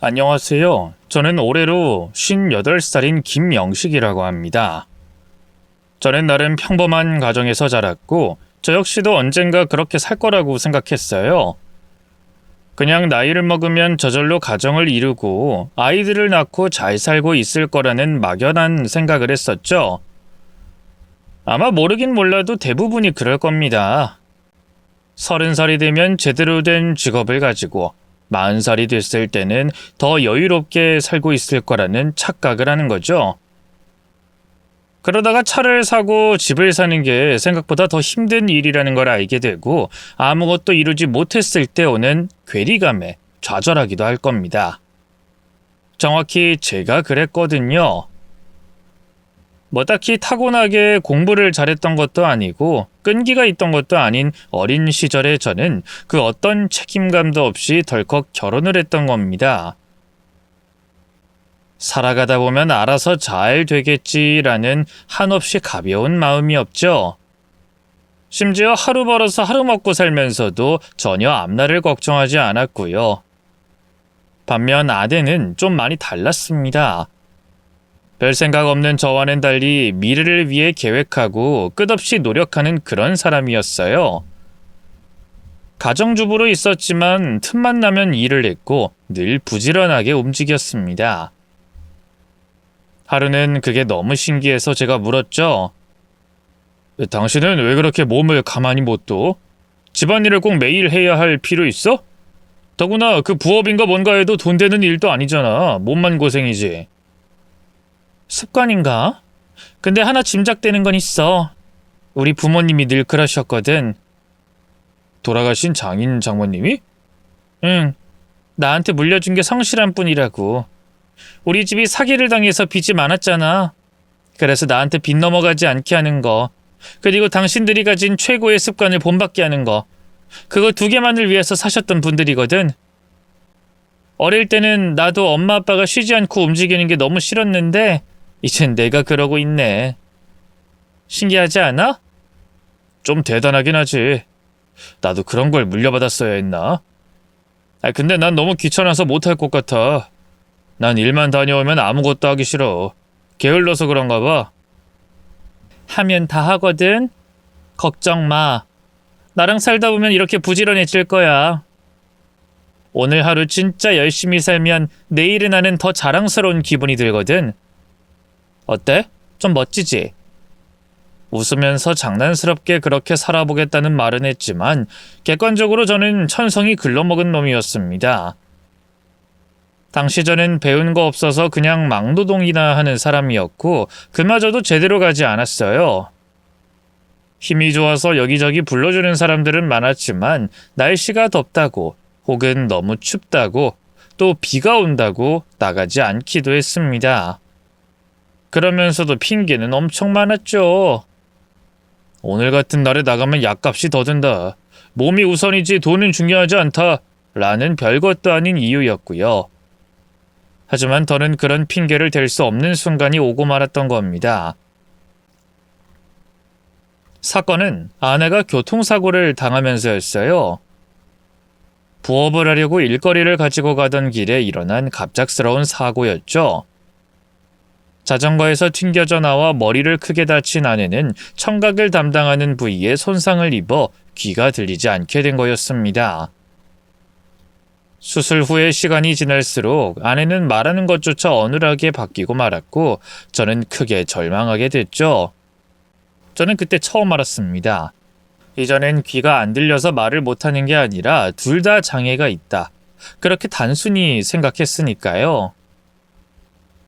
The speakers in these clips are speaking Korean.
안녕하세요. 저는 올해로 58살인 김영식이라고 합니다. 저는 나름 평범한 가정에서 자랐고 저 역시도 언젠가 그렇게 살 거라고 생각했어요. 그냥 나이를 먹으면 저절로 가정을 이루고 아이들을 낳고 잘 살고 있을 거라는 막연한 생각을 했었죠. 아마 모르긴 몰라도 대부분이 그럴 겁니다. 30살이 되면 제대로 된 직업을 가지고 40살이 됐을 때는 더 여유롭게 살고 있을 거라는 착각을 하는 거죠. 그러다가 차를 사고 집을 사는 게 생각보다 더 힘든 일이라는 걸 알게 되고 아무것도 이루지 못했을 때 오는 괴리감에 좌절하기도 할 겁니다. 정확히 제가 그랬거든요. 뭐 딱히 타고나게 공부를 잘했던 것도 아니고 끈기가 있던 것도 아닌 어린 시절에 저는 그 어떤 책임감도 없이 덜컥 결혼을 했던 겁니다. 살아가다 보면 알아서 잘 되겠지라는 한없이 가벼운 마음이 없죠. 심지어 하루 벌어서 하루 먹고 살면서도 전혀 앞날을 걱정하지 않았고요. 반면 아내는 좀 많이 달랐습니다. 별 생각 없는 저와는 달리 미래를 위해 계획하고 끝없이 노력하는 그런 사람이었어요. 가정주부로 있었지만 틈만 나면 일을 했고 늘 부지런하게 움직였습니다. 하루는 그게 너무 신기해서 제가 물었죠. 당신은 왜 그렇게 몸을 가만히 못 둬? 집안일을 꼭 매일 해야 할 필요 있어? 더구나 그 부업인가 뭔가 해도 돈 되는 일도 아니잖아. 몸만 고생이지. 습관인가? 근데 하나 짐작되는 건 있어. 우리 부모님이 늘 그러셨거든. 돌아가신 장인 장모님이? 응. 나한테 물려준 게 성실한 뿐이라고. 우리 집이 사기를 당해서 빚이 많았잖아. 그래서 나한테 빚 넘어가지 않게 하는 거. 그리고 당신들이 가진 최고의 습관을 본받게 하는 거. 그거 두 개만을 위해서 사셨던 분들이거든. 어릴 때는 나도 엄마 아빠가 쉬지 않고 움직이는 게 너무 싫었는데 이젠 내가 그러고 있네. 신기하지 않아? 좀 대단하긴 하지. 나도 그런 걸 물려받았어야 했나? 근데 난 너무 귀찮아서 못할 것 같아. 난 일만 다녀오면 아무것도 하기 싫어. 게을러서 그런가 봐. 하면 다 하거든. 걱정 마. 나랑 살다 보면 이렇게 부지런해질 거야. 오늘 하루 진짜 열심히 살면 내일의 나는 더 자랑스러운 기분이 들거든. 어때? 좀 멋지지? 웃으면서 장난스럽게 그렇게 살아보겠다는 말은 했지만 객관적으로 저는 천성이 글러먹은 놈이었습니다. 당시 저는 배운 거 없어서 그냥 막노동이나 하는 사람이었고 그마저도 제대로 가지 않았어요. 힘이 좋아서 여기저기 불러주는 사람들은 많았지만 날씨가 덥다고 혹은 너무 춥다고 또 비가 온다고 나가지 않기도 했습니다. 그러면서도 핑계는 엄청 많았죠. 오늘 같은 날에 나가면 약값이 더 든다. 몸이 우선이지 돈은 중요하지 않다. 라는 별것도 아닌 이유였고요. 하지만 저는 그런 핑계를 댈 수 없는 순간이 오고 말았던 겁니다. 사건은 아내가 교통사고를 당하면서였어요. 부업을 하려고 일거리를 가지고 가던 길에 일어난 갑작스러운 사고였죠. 자전거에서 튕겨져 나와 머리를 크게 다친 아내는 청각을 담당하는 부위에 손상을 입어 귀가 들리지 않게 된 거였습니다. 수술 후에 시간이 지날수록 아내는 말하는 것조차 어눌하게 바뀌고 말았고 저는 크게 절망하게 됐죠. 저는 그때 처음 알았습니다. 이전엔 귀가 안 들려서 말을 못하는 게 아니라 둘 다 장애가 있다. 그렇게 단순히 생각했으니까요.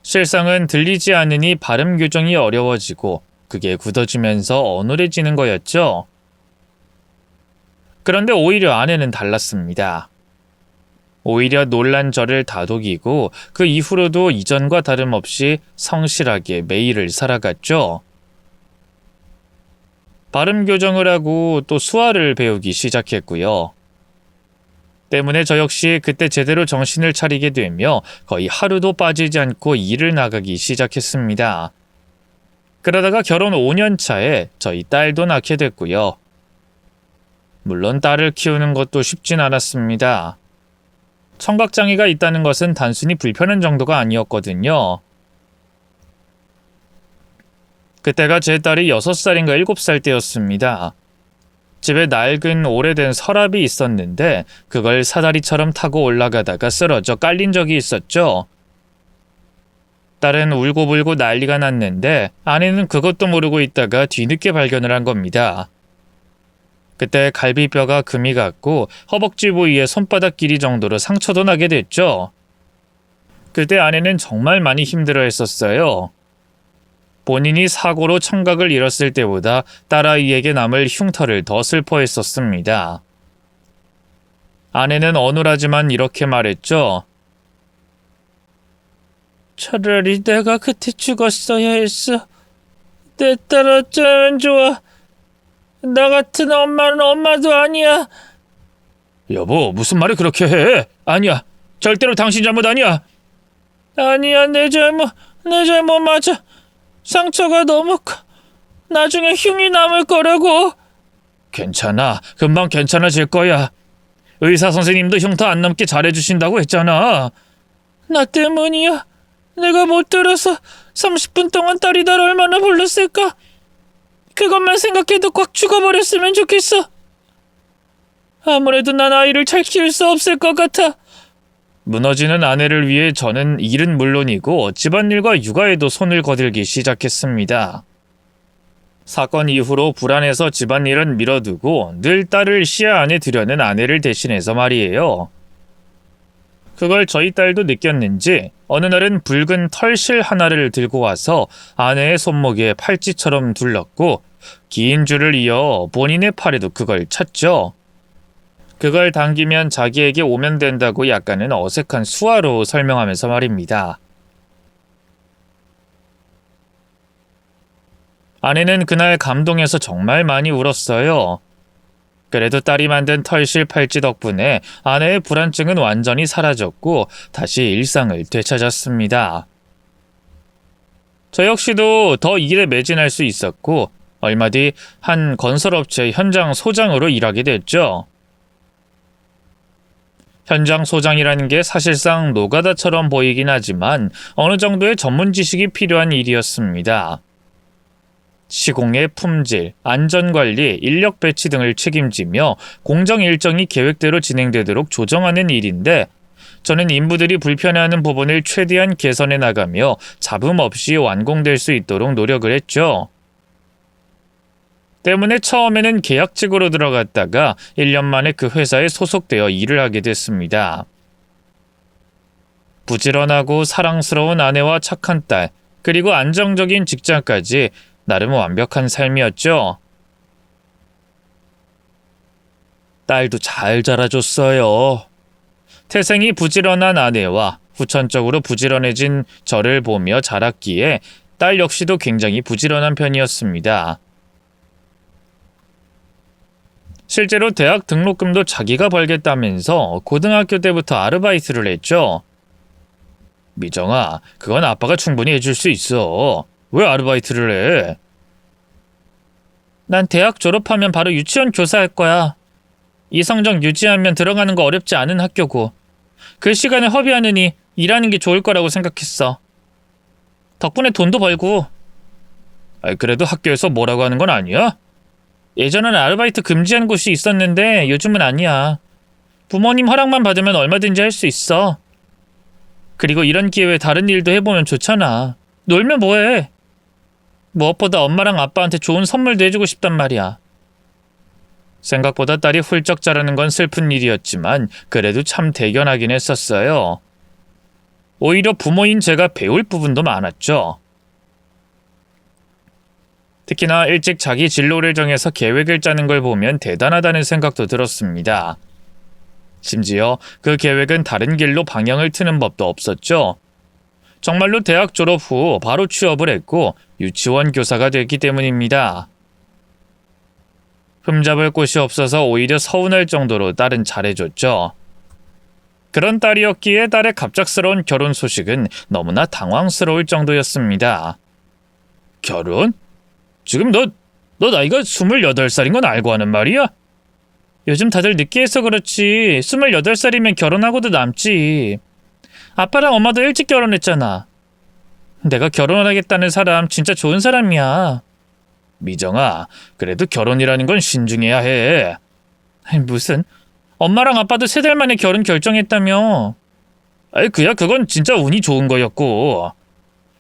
실상은 들리지 않으니 발음 교정이 어려워지고 그게 굳어지면서 어눌해지는 거였죠. 그런데 오히려 아내는 달랐습니다. 오히려 놀란 저를 다독이고 그 이후로도 이전과 다름없이 성실하게 매일을 살아갔죠. 발음 교정을 하고 또 수화를 배우기 시작했고요. 때문에 저 역시 그때 제대로 정신을 차리게 되며 거의 하루도 빠지지 않고 일을 나가기 시작했습니다. 그러다가 결혼 5년 차에 저희 딸도 낳게 됐고요. 물론 딸을 키우는 것도 쉽진 않았습니다. 청각장애가 있다는 것은 단순히 불편한 정도가 아니었거든요. 그때가 제 딸이 6살인가 7살 때였습니다. 집에 낡은 오래된 서랍이 있었는데 그걸 사다리처럼 타고 올라가다가 쓰러져 깔린 적이 있었죠. 딸은 울고불고 난리가 났는데 아내는 그것도 모르고 있다가 뒤늦게 발견을 한 겁니다. 그때 갈비뼈가 금이 갔고 허벅지 부위에 손바닥 길이 정도로 상처도 나게 됐죠. 그때 아내는 정말 많이 힘들어했었어요. 본인이 사고로 청각을 잃었을 때보다 딸아이에게 남을 흉터를 더 슬퍼했었습니다. 아내는 어눌하지만 이렇게 말했죠. 차라리 내가 그때 죽었어야 했어. 내 딸 어쩌면 좋아. 나 같은 엄마는 엄마도 아니야. 여보, 무슨 말을 그렇게 해? 아니야. 절대로 당신 잘못 아니야. 아니야, 내 잘못 맞아. 상처가 너무 커. 나중에 흉이 남을 거라고. 괜찮아. 금방 괜찮아질 거야. 의사 선생님도 흉터 안 남게 잘해주신다고 했잖아. 나 때문이야. 내가 못 들어서 30분 동안 딸이 날 얼마나 불렀을까? 그것만 생각해도 꽉 죽어버렸으면 좋겠어. 아무래도 난 아이를 잘 키울 수 없을 것 같아. 무너지는 아내를 위해 저는 일은 물론이고 집안일과 육아에도 손을 거들기 시작했습니다. 사건 이후로 불안해서 집안일은 미뤄두고 늘 딸을 시야 안에 두려는 아내를 대신해서 말이에요. 그걸 저희 딸도 느꼈는지 어느 날은 붉은 털실 하나를 들고 와서 아내의 손목에 팔찌처럼 둘렀고 긴 줄을 이어 본인의 팔에도 그걸 찼죠. 그걸 당기면 자기에게 오면 된다고 약간은 어색한 수화로 설명하면서 말입니다. 아내는 그날 감동해서 정말 많이 울었어요. 그래도 딸이 만든 털실 팔찌 덕분에 아내의 불안증은 완전히 사라졌고 다시 일상을 되찾았습니다. 저 역시도 더 일에 매진할 수 있었고 얼마 뒤 한 건설업체 현장 소장으로 일하게 됐죠. 현장 소장이라는 게 사실상 노가다처럼 보이긴 하지만 어느 정도의 전문 지식이 필요한 일이었습니다. 시공의 품질, 안전관리, 인력 배치 등을 책임지며 공정 일정이 계획대로 진행되도록 조정하는 일인데 저는 인부들이 불편해하는 부분을 최대한 개선해 나가며 잡음 없이 완공될 수 있도록 노력을 했죠. 때문에 처음에는 계약직으로 들어갔다가 1년 만에 그 회사에 소속되어 일을 하게 됐습니다. 부지런하고 사랑스러운 아내와 착한 딸, 그리고 안정적인 직장까지 나름 완벽한 삶이었죠. 딸도 잘 자라줬어요. 태생이 부지런한 아내와 후천적으로 부지런해진 저를 보며 자랐기에 딸 역시도 굉장히 부지런한 편이었습니다. 실제로 대학 등록금도 자기가 벌겠다면서 고등학교 때부터 아르바이트를 했죠. 미정아, 그건 아빠가 충분히 해줄 수 있어. 왜 아르바이트를 해? 난 대학 졸업하면 바로 유치원 교사할 거야. 이 성적 유지하면 들어가는 거 어렵지 않은 학교고 그 시간을 허비하느니 일하는 게 좋을 거라고 생각했어. 덕분에 돈도 벌고. 그래도 학교에서 뭐라고 하는 건 아니야? 예전에는 아르바이트 금지한 곳이 있었는데 요즘은 아니야. 부모님 허락만 받으면 얼마든지 할 수 있어. 그리고 이런 기회에 다른 일도 해보면 좋잖아. 놀면 뭐해? 무엇보다 엄마랑 아빠한테 좋은 선물도 해주고 싶단 말이야. 생각보다 딸이 훌쩍 자라는 건 슬픈 일이었지만 그래도 참 대견하긴 했었어요. 오히려 부모인 제가 배울 부분도 많았죠. 특히나 일찍 자기 진로를 정해서 계획을 짜는 걸 보면 대단하다는 생각도 들었습니다. 심지어 그 계획은 다른 길로 방향을 트는 법도 없었죠. 정말로 대학 졸업 후 바로 취업을 했고 유치원 교사가 됐기 때문입니다. 흠잡을 곳이 없어서 오히려 서운할 정도로 딸은 잘해줬죠. 그런 딸이었기에 딸의 갑작스러운 결혼 소식은 너무나 당황스러울 정도였습니다. 결혼? 지금 너 나이가 28살인 건 알고 하는 말이야? 요즘 다들 늦게 해서 그렇지 28살이면 결혼하고도 남지. 아빠랑 엄마도 일찍 결혼했잖아. 내가 결혼을 하겠다는 사람 진짜 좋은 사람이야. 미정아, 그래도 결혼이라는 건 신중해야 해. 아니, 무슨 엄마랑 아빠도 3달 만에 결혼 결정했다며. 아이, 그건 진짜 운이 좋은 거였고.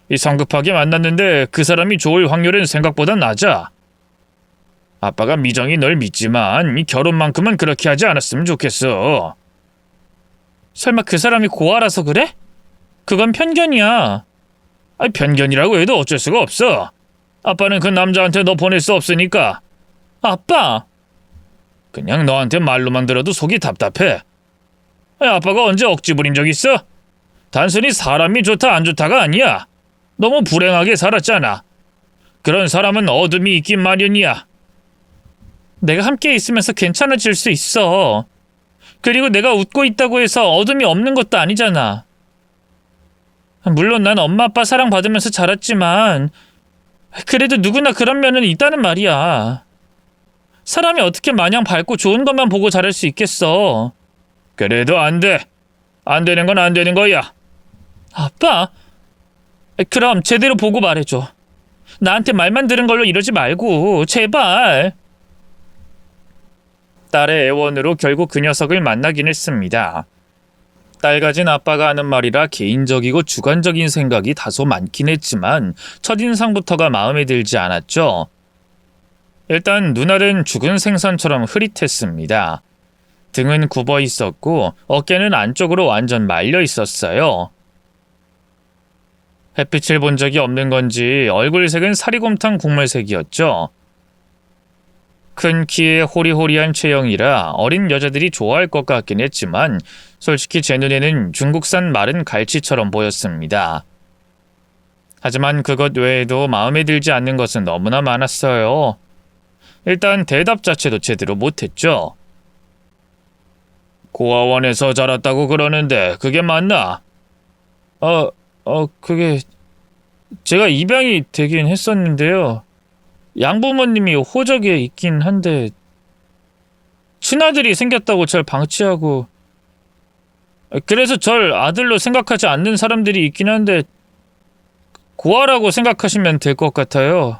이 성급하게 만났는데 그 사람이 좋을 확률은 생각보다 낮아. 아빠가 미정이 널 믿지만 이 결혼만큼은 그렇게 하지 않았으면 좋겠어. 설마 그 사람이 고아라서 그래? 그건 편견이야. 아니, 편견이라고 해도 어쩔 수가 없어. 아빠는 그 남자한테 너 보낼 수 없으니까. 아빠! 그냥 너한테 말로만 들어도 속이 답답해. 아니, 아빠가 언제 억지 부린 적 있어? 단순히 사람이 좋다 안 좋다가 아니야. 너무 불행하게 살았잖아. 그런 사람은 어둠이 있긴 마련이야. 내가 함께 있으면서 괜찮아질 수 있어. 그리고 내가 웃고 있다고 해서 어둠이 없는 것도 아니잖아. 물론 난 엄마 아빠 사랑받으면서 자랐지만 그래도 누구나 그런 면은 있다는 말이야. 사람이 어떻게 마냥 밝고 좋은 것만 보고 자랄 수 있겠어. 그래도 안 돼. 안 되는 건 안 되는 거야. 아빠, 그럼 제대로 보고 말해줘. 나한테 말만 들은 걸로 이러지 말고 제발. 딸의 애원으로 결국 그 녀석을 만나긴 했습니다. 딸 가진 아빠가 하는 말이라 개인적이고 주관적인 생각이 다소 많긴 했지만 첫인상부터가 마음에 들지 않았죠. 일단 눈알은 죽은 생선처럼 흐릿했습니다. 등은 굽어 있었고 어깨는 안쪽으로 완전 말려 있었어요. 햇빛을 본 적이 없는 건지 얼굴색은 사리곰탕 국물색이었죠. 큰 키에 호리호리한 체형이라 어린 여자들이 좋아할 것 같긴 했지만 솔직히 제 눈에는 중국산 마른 갈치처럼 보였습니다. 하지만 그것 외에도 마음에 들지 않는 것은 너무나 많았어요. 일단 대답 자체도 제대로 못했죠. 고아원에서 자랐다고 그러는데 그게 맞나? 그게 제가 입양이 되긴 했었는데요. 양부모님이 호적에 있긴 한데 친아들이 생겼다고 절 방치하고 그래서 절 아들로 생각하지 않는 사람들이 있긴 한데 고아라고 생각하시면 될 것 같아요.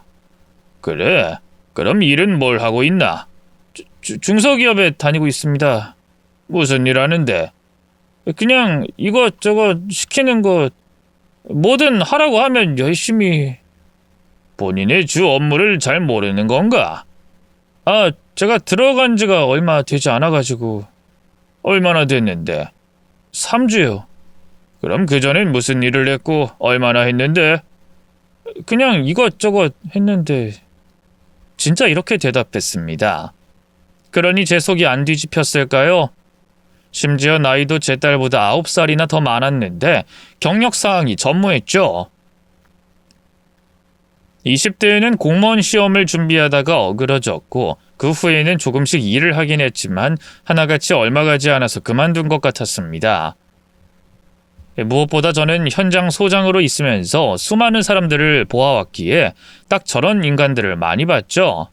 그래? 그럼 일은 뭘 하고 있나? 중소기업에 다니고 있습니다. 무슨 일 하는데? 그냥 이것저것 시키는 거 뭐든 하라고 하면 열심히. 본인의 주 업무를 잘 모르는 건가? 제가 들어간 지가 얼마 되지 않아가지고. 얼마나 됐는데? 3주요. 그럼 그전엔 무슨 일을 했고 얼마나 했는데? 그냥 이것저것 했는데. 진짜 이렇게 대답했습니다. 그러니 제 속이 안 뒤집혔을까요? 심지어 나이도 제 딸보다 9살이나 더 많았는데 경력사항이 전무했죠. 20대에는 공무원 시험을 준비하다가 어그러졌고 그 후에는 조금씩 일을 하긴 했지만 하나같이 얼마 가지 않아서 그만둔 것 같았습니다. 무엇보다 저는 현장 소장으로 있으면서 수많은 사람들을 보아왔기에 딱 저런 인간들을 많이 봤죠.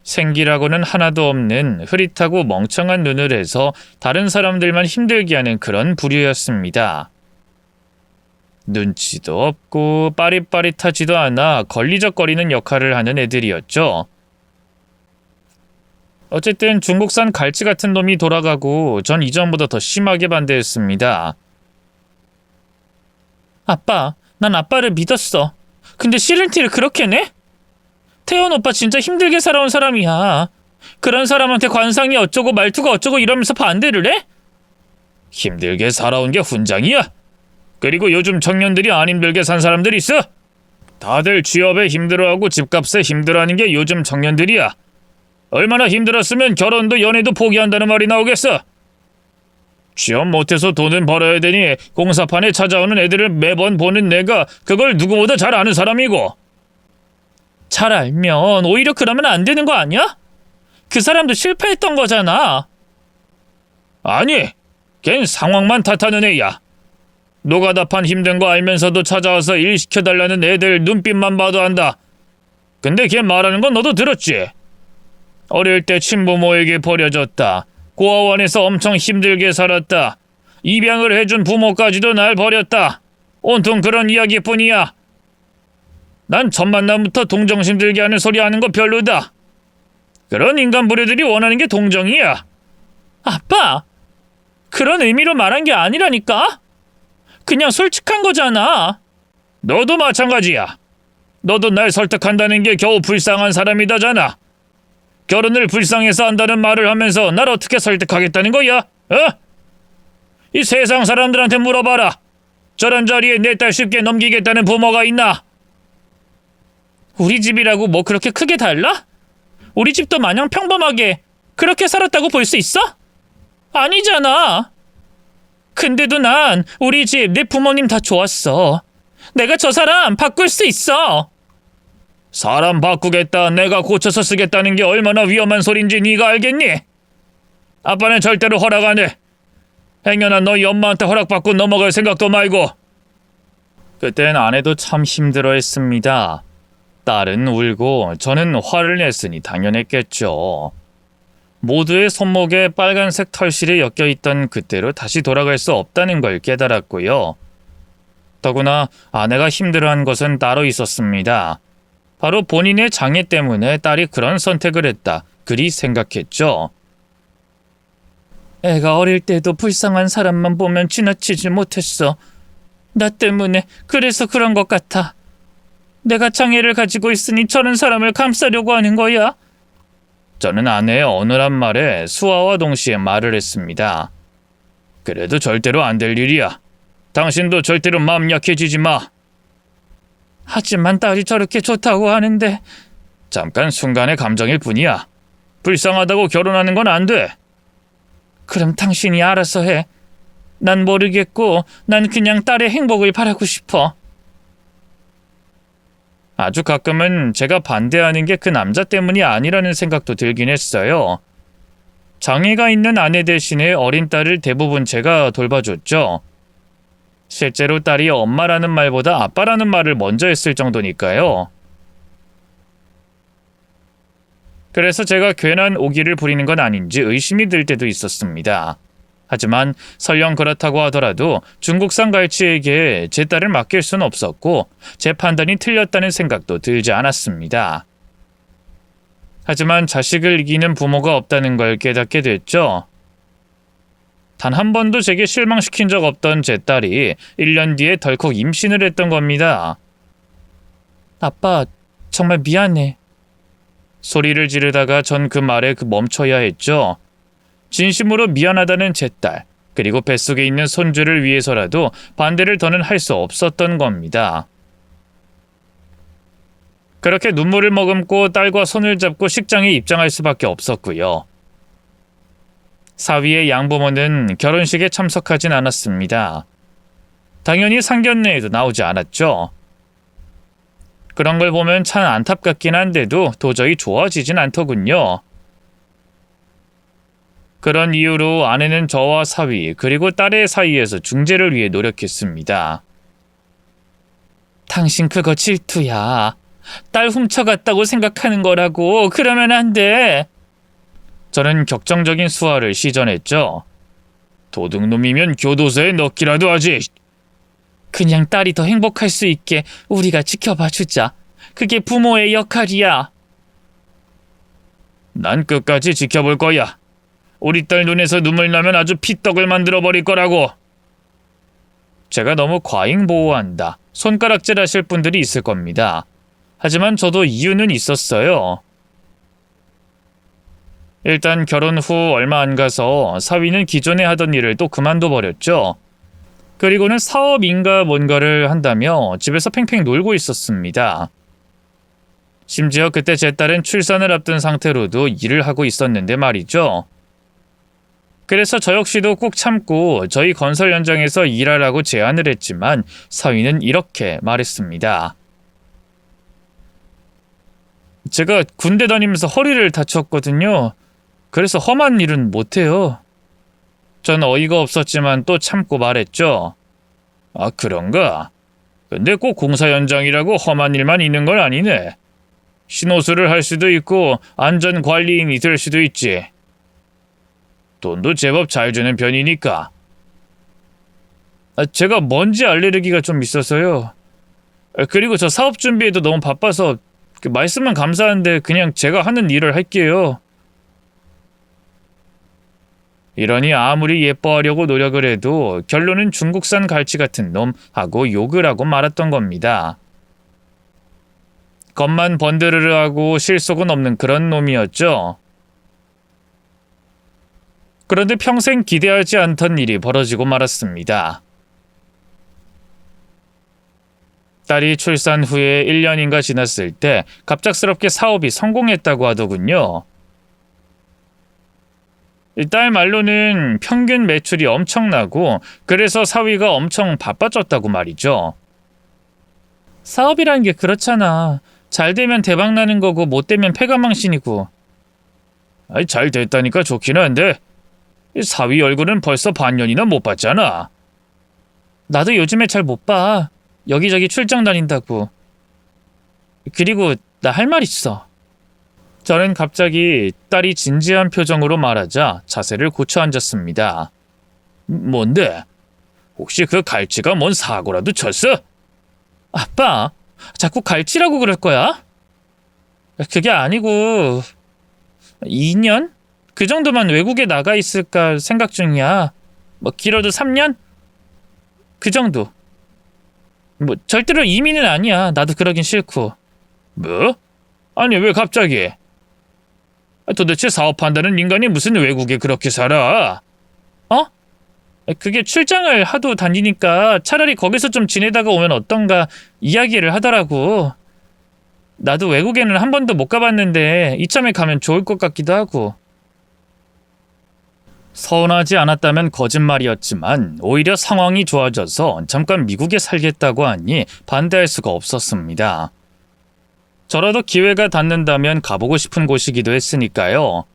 생기라고는 하나도 없는 흐릿하고 멍청한 눈을 해서 다른 사람들만 힘들게 하는 그런 부류였습니다. 눈치도 없고 빠릿빠릿하지도 않아 걸리적거리는 역할을 하는 애들이었죠. 어쨌든 중국산 갈치 같은 놈이 돌아가고 전 이전보다 더 심하게 반대했습니다. 아빠, 난 아빠를 믿었어. 근데 씨른 티를 그렇게 내? 태연 오빠 진짜 힘들게 살아온 사람이야. 그런 사람한테 관상이 어쩌고 말투가 어쩌고 이러면서 반대를 해? 힘들게 살아온 게 훈장이야? 그리고 요즘 청년들이 안 힘들게 산 사람들 있어? 다들 취업에 힘들어하고 집값에 힘들어하는 게 요즘 청년들이야. 얼마나 힘들었으면 결혼도 연애도 포기한다는 말이 나오겠어? 취업 못해서 돈은 벌어야 되니 공사판에 찾아오는 애들을 매번 보는 내가 그걸 누구보다 잘 아는 사람이고. 잘 알면 오히려 그러면 안 되는 거 아니야? 그 사람도 실패했던 거잖아. 아니, 걘 상황만 탓하는 애야. 노가다판 힘든 거 알면서도 찾아와서 일 시켜달라는 애들 눈빛만 봐도 안다. 근데 걔 말하는 건 너도 들었지? 어릴 때 친부모에게 버려졌다. 고아원에서 엄청 힘들게 살았다. 입양을 해준 부모까지도 날 버렸다. 온통 그런 이야기뿐이야. 난 첫 만남부터 동정심 들게 하는 소리 하는 거 별로다. 그런 인간 부류들이 원하는 게 동정이야. 아빠! 그런 의미로 말한 게 아니라니까? 그냥 솔직한 거잖아. 너도 마찬가지야. 너도 날 설득한다는 게 겨우 불쌍한 사람이다잖아. 결혼을 불쌍해서 한다는 말을 하면서 날 어떻게 설득하겠다는 거야? 이 세상 사람들한테 물어봐라. 저런 자리에 내 딸 쉽게 넘기겠다는 부모가 있나? 우리 집이라고 뭐 그렇게 크게 달라? 우리 집도 마냥 평범하게 그렇게 살았다고 볼 수 있어? 아니잖아. 근데도 난 우리 집, 내 부모님 다 좋았어. 내가 저 사람 바꿀 수 있어. 사람 바꾸겠다, 내가 고쳐서 쓰겠다는 게 얼마나 위험한 소린지 네가 알겠니? 아빠는 절대로 허락 안 해. 행여나 너희 엄마한테 허락받고 넘어갈 생각도 말고. 그땐 아내도 참 힘들어했습니다. 딸은 울고 저는 화를 냈으니 당연했겠죠. 모두의 손목에 빨간색 털실이 엮여있던 그때로 다시 돌아갈 수 없다는 걸 깨달았고요. 더구나 아내가 힘들어한 것은 따로 있었습니다. 바로 본인의 장애 때문에 딸이 그런 선택을 했다. 그리 생각했죠. 애가 어릴 때도 불쌍한 사람만 보면 지나치지 못했어. 나 때문에 그래서 그런 것 같아. 내가 장애를 가지고 있으니 저런 사람을 감싸려고 하는 거야. 저는 아내의 어눌한 말에 수화와 동시에 말을 했습니다. 그래도 절대로 안 될 일이야. 당신도 절대로 마음 약해지지 마. 하지만 딸이 저렇게 좋다고 하는데. 잠깐 순간의 감정일 뿐이야. 불쌍하다고 결혼하는 건 안 돼. 그럼 당신이 알아서 해. 난 모르겠고 난 그냥 딸의 행복을 바라고 싶어. 아주 가끔은 제가 반대하는 게 그 남자 때문이 아니라는 생각도 들긴 했어요. 장애가 있는 아내 대신에 어린 딸을 대부분 제가 돌봐줬죠. 실제로 딸이 엄마라는 말보다 아빠라는 말을 먼저 했을 정도니까요. 그래서 제가 괜한 오기를 부리는 건 아닌지 의심이 들 때도 있었습니다. 하지만 설령 그렇다고 하더라도 중국산 갈치에게 제 딸을 맡길 수는 없었고 제 판단이 틀렸다는 생각도 들지 않았습니다. 하지만 자식을 이기는 부모가 없다는 걸 깨닫게 됐죠. 단 한 번도 제게 실망시킨 적 없던 제 딸이 1년 뒤에 덜컥 임신을 했던 겁니다. 아빠, 정말 미안해. 소리를 지르다가 전 그 말에 멈춰야 했죠. 진심으로 미안하다는 제 딸, 그리고 뱃속에 있는 손주를 위해서라도 반대를 더는 할 수 없었던 겁니다. 그렇게 눈물을 머금고 딸과 손을 잡고 식장에 입장할 수밖에 없었고요. 사위의 양부모는 결혼식에 참석하진 않았습니다. 당연히 상견례에도 나오지 않았죠. 그런 걸 보면 참 안타깝긴 한데도 도저히 좋아지진 않더군요. 그런 이유로 아내는 저와 사위 그리고 딸의 사이에서 중재를 위해 노력했습니다. 당신 그거 질투야. 딸 훔쳐갔다고 생각하는 거라고. 그러면 안 돼. 저는 격정적인 수화를 시전했죠. 도둑놈이면 교도소에 넣기라도 하지. 그냥 딸이 더 행복할 수 있게 우리가 지켜봐 주자. 그게 부모의 역할이야. 난 끝까지 지켜볼 거야. 우리 딸 눈에서 눈물 나면 아주 피떡을 만들어버릴 거라고. 제가 너무 과잉 보호한다. 손가락질 하실 분들이 있을 겁니다. 하지만 저도 이유는 있었어요. 일단 결혼 후 얼마 안 가서 사위는 기존에 하던 일을 또 그만둬 버렸죠. 그리고는 사업인가 뭔가를 한다며 집에서 팽팽 놀고 있었습니다. 심지어 그때 제 딸은 출산을 앞둔 상태로도 일을 하고 있었는데 말이죠. 그래서 저 역시도 꾹 참고 저희 건설 현장에서 일하라고 제안을 했지만 사위는 이렇게 말했습니다. 제가 군대 다니면서 허리를 다쳤거든요. 그래서 험한 일은 못해요. 전 어이가 없었지만 또 참고 말했죠. 아, 그런가? 근데 꼭 공사 현장이라고 험한 일만 있는 건 아니네. 신호수를 할 수도 있고 안전관리인이 될 수도 있지. 돈도 제법 잘 주는 편이니까. 제가 먼지 알레르기가 좀 있어서요. 그리고 저 사업 준비에도 너무 바빠서 말씀은 감사한데 그냥 제가 하는 일을 할게요. 이러니 아무리 예뻐하려고 노력을 해도 결론은 중국산 갈치 같은 놈 하고 욕을 하고 말았던 겁니다. 겉만 번드르르하고 실속은 없는 그런 놈이었죠. 그런데 평생 기대하지 않던 일이 벌어지고 말았습니다. 딸이 출산 후에 1년인가 지났을 때 갑작스럽게 사업이 성공했다고 하더군요. 딸 말로는 평균 매출이 엄청나고 그래서 사위가 엄청 바빠졌다고 말이죠. 사업이라는 게 그렇잖아. 잘 되면 대박 나는 거고 못 되면 패가망신이고. 잘 됐다니까 좋긴 한데 사위 얼굴은 벌써 반년이나 못 봤잖아. 나도 요즘에 잘 못 봐. 여기저기 출장 다닌다고. 그리고 나 할 말 있어. 저는 갑자기 딸이 진지한 표정으로 말하자 자세를 고쳐 앉았습니다. 뭔데? 혹시 그 갈치가 뭔 사고라도 쳤어? 아빠, 자꾸 갈치라고 그럴 거야? 그게 아니고 2년? 그 정도만 외국에 나가 있을까 생각 중이야. 뭐 길어도 3년? 그 정도. 뭐 절대로 이민은 아니야. 나도 그러긴 싫고. 뭐? 아니 왜 갑자기? 도대체 사업한다는 인간이 무슨 외국에 그렇게 살아? 어? 그게 출장을 하도 다니니까 차라리 거기서 좀 지내다가 오면 어떤가 이야기를 하더라고. 나도 외국에는 한 번도 못 가봤는데 이참에 가면 좋을 것 같기도 하고. 서운하지 않았다면 거짓말이었지만 오히려 상황이 좋아져서 잠깐 미국에 살겠다고 하니 반대할 수가 없었습니다. 저라도 기회가 닿는다면 가보고 싶은 곳이기도 했으니까요.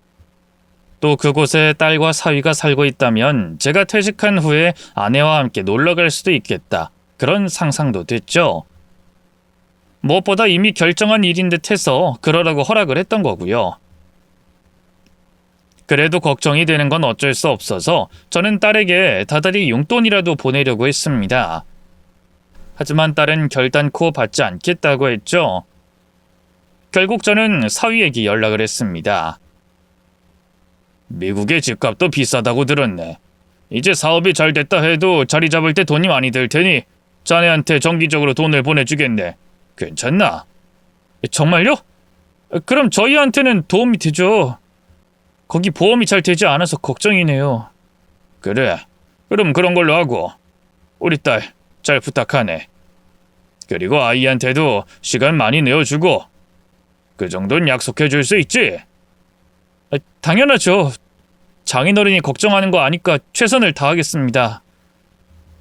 또 그곳에 딸과 사위가 살고 있다면 제가 퇴직한 후에 아내와 함께 놀러 갈 수도 있겠다. 그런 상상도 됐죠. 무엇보다 이미 결정한 일인 듯 해서 그러라고 허락을 했던 거고요. 그래도 걱정이 되는 건 어쩔 수 없어서 저는 딸에게 다달이 용돈이라도 보내려고 했습니다. 하지만 딸은 결단코 받지 않겠다고 했죠. 결국 저는 사위에게 연락을 했습니다. 미국의 집값도 비싸다고 들었네. 이제 사업이 잘 됐다 해도 자리 잡을 때 돈이 많이 들 테니 자네한테 정기적으로 돈을 보내주겠네. 괜찮나? 정말요? 그럼 저희한테는 도움이 되죠. 거기 보험이 잘 되지 않아서 걱정이네요. 그래, 그럼 그런 걸로 하고 우리 딸 잘 부탁하네. 그리고 아이한테도 시간 많이 내어주고 그 정도는 약속해 줄 수 있지? 당연하죠. 장인어른이 걱정하는 거 아니까 최선을 다하겠습니다.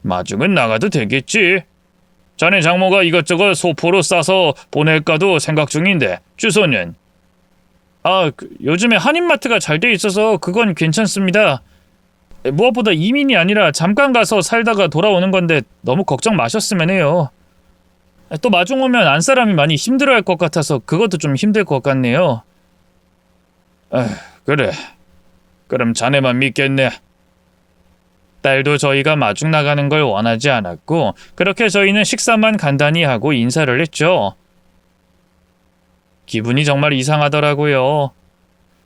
마중은 나가도 되겠지. 자네 장모가 이것저것 소포로 싸서 보낼까도 생각 중인데 주소는? 요즘에 한인마트가 잘 돼 있어서 그건 괜찮습니다. 무엇보다 이민이 아니라 잠깐 가서 살다가 돌아오는 건데 너무 걱정 마셨으면 해요. 또 마중 오면 안 사람이 많이 힘들어할 것 같아서 그것도 좀 힘들 것 같네요. 그래. 그럼 자네만 믿겠네. 딸도 저희가 마중 나가는 걸 원하지 않았고 그렇게 저희는 식사만 간단히 하고 인사를 했죠. 기분이 정말 이상하더라고요.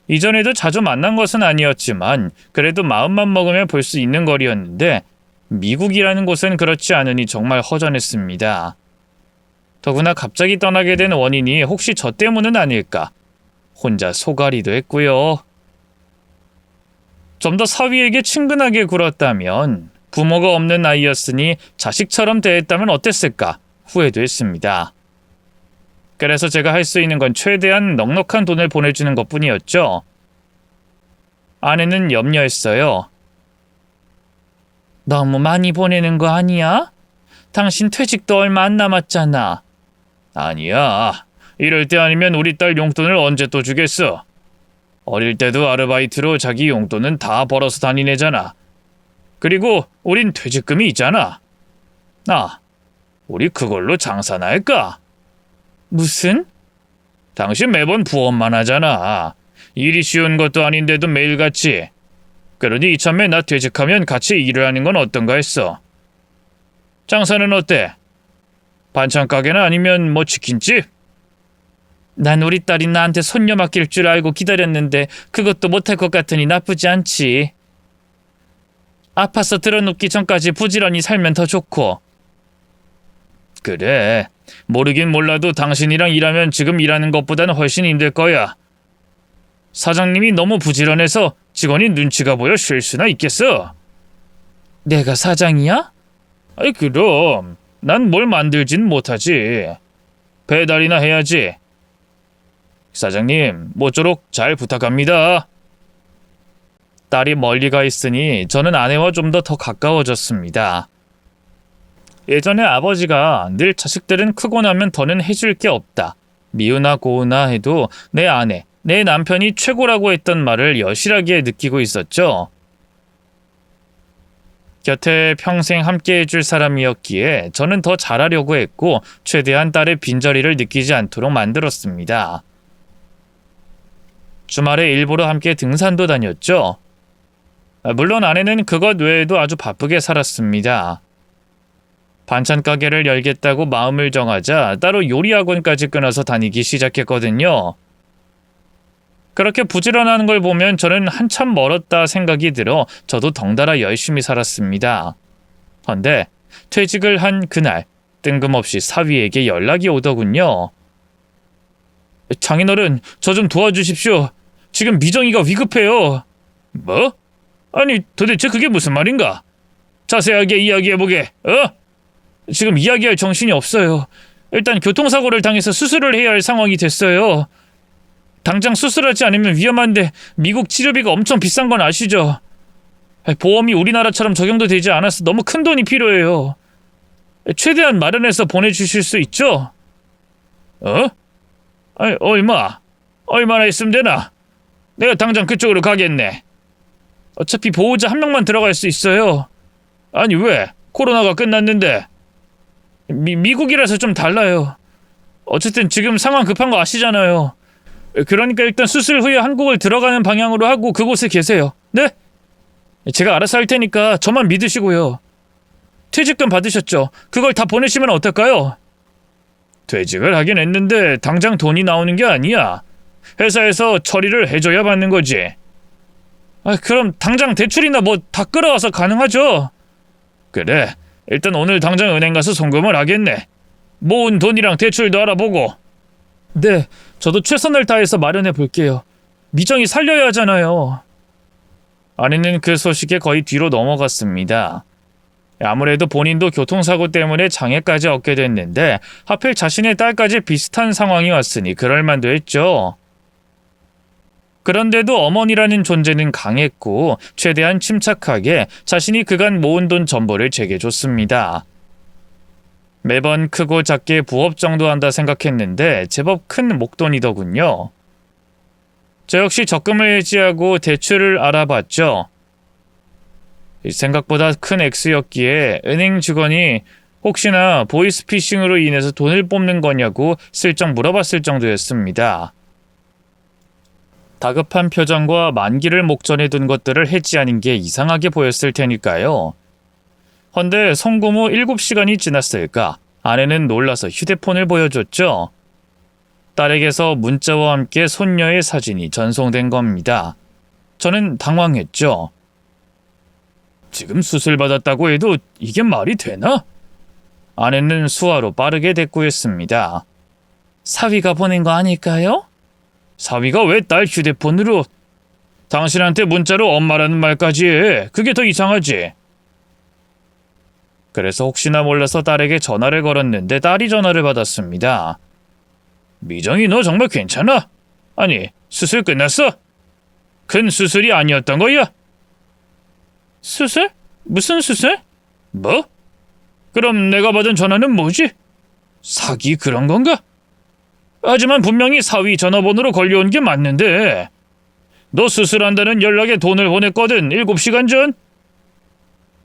이전에도 자주 만난 것은 아니었지만 그래도 마음만 먹으면 볼 수 있는 거리였는데 미국이라는 곳은 그렇지 않으니 정말 허전했습니다. 더구나 갑자기 떠나게 된 원인이 혹시 저 때문은 아닐까? 혼자 속앓이도 했고요. 좀 더 사위에게 친근하게 굴었다면 부모가 없는 아이였으니 자식처럼 대했다면 어땠을까 후회도 했습니다. 그래서 제가 할 수 있는 건 최대한 넉넉한 돈을 보내주는 것뿐이었죠. 아내는 염려했어요. 너무 많이 보내는 거 아니야? 당신 퇴직도 얼마 안 남았잖아. 아니야. 이럴 때 아니면 우리 딸 용돈을 언제 또 주겠어. 어릴 때도 아르바이트로 자기 용돈은 다 벌어서 다닌 애잖아. 그리고 우린 퇴직금이 있잖아. 우리 그걸로 장사나 할까? 무슨? 당신 매번 부업만 하잖아. 일이 쉬운 것도 아닌데도 매일같이. 그러니 이참에 나 퇴직하면 같이 일을 하는 건 어떤가 했어. 장사는 어때? 반찬 가게나 아니면 뭐 치킨집? 난 우리 딸이 나한테 손녀 맡길 줄 알고 기다렸는데 그것도 못할 것 같으니 나쁘지 않지. 아파서 들어눕기 전까지 부지런히 살면 더 좋고. 그래. 모르긴 몰라도 당신이랑 일하면 지금 일하는 것보다는 훨씬 힘들 거야. 사장님이 너무 부지런해서 직원이 눈치가 보여 쉴 수나 있겠어. 내가 사장이야? 아이 그럼 난 뭘 만들진 못하지. 배달이나 해야지. 사장님 모쪼록 잘 부탁합니다. 딸이 멀리 가 있으니 저는 아내와 좀 더 가까워졌습니다. 예전에 아버지가 늘 자식들은 크고 나면 더는 해줄 게 없다. 미우나 고우나 해도 내 아내, 내 남편이 최고라고 했던 말을 여실하게 느끼고 있었죠. 곁에 평생 함께 해줄 사람이었기에 저는 더 잘하려고 했고 최대한 딸의 빈자리를 느끼지 않도록 만들었습니다. 주말에 일부러 함께 등산도 다녔죠. 물론 아내는 그것 외에도 아주 바쁘게 살았습니다. 반찬 가게를 열겠다고 마음을 정하자 따로 요리학원까지 끊어서 다니기 시작했거든요. 그렇게 부지런하는 걸 보면 저는 한참 멀었다 생각이 들어 저도 덩달아 열심히 살았습니다. 헌데 퇴직을 한 그날 뜬금없이 사위에게 연락이 오더군요. 장인어른, 저 좀 도와주십시오. 지금 미정이가 위급해요. 뭐? 아니 도대체 그게 무슨 말인가? 자세하게 이야기해보게. 지금 이야기할 정신이 없어요. 일단 교통사고를 당해서 수술을 해야 할 상황이 됐어요. 당장 수술하지 않으면 위험한데 미국 치료비가 엄청 비싼 건 아시죠? 보험이 우리나라처럼 적용도 되지 않아서 너무 큰 돈이 필요해요. 최대한 마련해서 보내주실 수 있죠? 아니 얼마나 있으면 되나? 내가 당장 그쪽으로 가겠네. 어차피 보호자 한 명만 들어갈 수 있어요. 아니 왜? 코로나가 끝났는데. 미국이라서 좀 달라요. 어쨌든 지금 상황 급한 거 아시잖아요. 그러니까 일단 수술 후에 한국을 들어가는 방향으로 하고 그곳에 계세요. 네? 제가 알아서 할 테니까 저만 믿으시고요. 퇴직금 받으셨죠? 그걸 다 보내시면 어떨까요? 퇴직을 하긴 했는데 당장 돈이 나오는 게 아니야. 회사에서 처리를 해줘야 받는 거지. 그럼 당장 대출이나 뭐 다 끌어와서 가능하죠? 그래. 일단 오늘 당장 은행 가서 송금을 하겠네. 모은 돈이랑 대출도 알아보고. 네, 저도 최선을 다해서 마련해 볼게요. 미정이 살려야 하잖아요. 아내는 그 소식에 거의 뒤로 넘어갔습니다. 아무래도 본인도 교통사고 때문에 장애까지 얻게 됐는데 하필 자신의 딸까지 비슷한 상황이 왔으니 그럴만도 했죠. 그런데도 어머니라는 존재는 강했고 최대한 침착하게 자신이 그간 모은 돈 전부를 제게 줬습니다. 매번 크고 작게 부업 정도 한다 생각했는데 제법 큰 목돈이더군요. 저 역시 적금을 해지하고 대출을 알아봤죠. 생각보다 큰 액수였기에 은행 직원이 혹시나 보이스피싱으로 인해서 돈을 뽑는 거냐고 슬쩍 물어봤을 정도였습니다. 다급한 표정과 만기를 목전에 둔 것들을 해지하는 게 이상하게 보였을 테니까요. 헌데 송금 후 7시간이 지났을까 아내는 놀라서 휴대폰을 보여줬죠. 딸에게서 문자와 함께 손녀의 사진이 전송된 겁니다. 저는 당황했죠. 지금 수술받았다고 해도 이게 말이 되나? 아내는 수화로 빠르게 대꾸했습니다. 사위가 보낸 거 아닐까요? 사위가 왜 딸 휴대폰으로? 당신한테 문자로 엄마라는 말까지 해. 그게 더 이상하지. 그래서 혹시나 몰라서 딸에게 전화를 걸었는데 딸이 전화를 받았습니다. 미정이 너 정말 괜찮아? 아니 수술 끝났어? 큰 수술이 아니었던 거야? 수술? 무슨 수술? 뭐? 그럼 내가 받은 전화는 뭐지? 사기 그런 건가? 하지만 분명히 사위 전화번호로 걸려온 게 맞는데 너 수술한다는 연락에 돈을 보냈거든 7시간 전?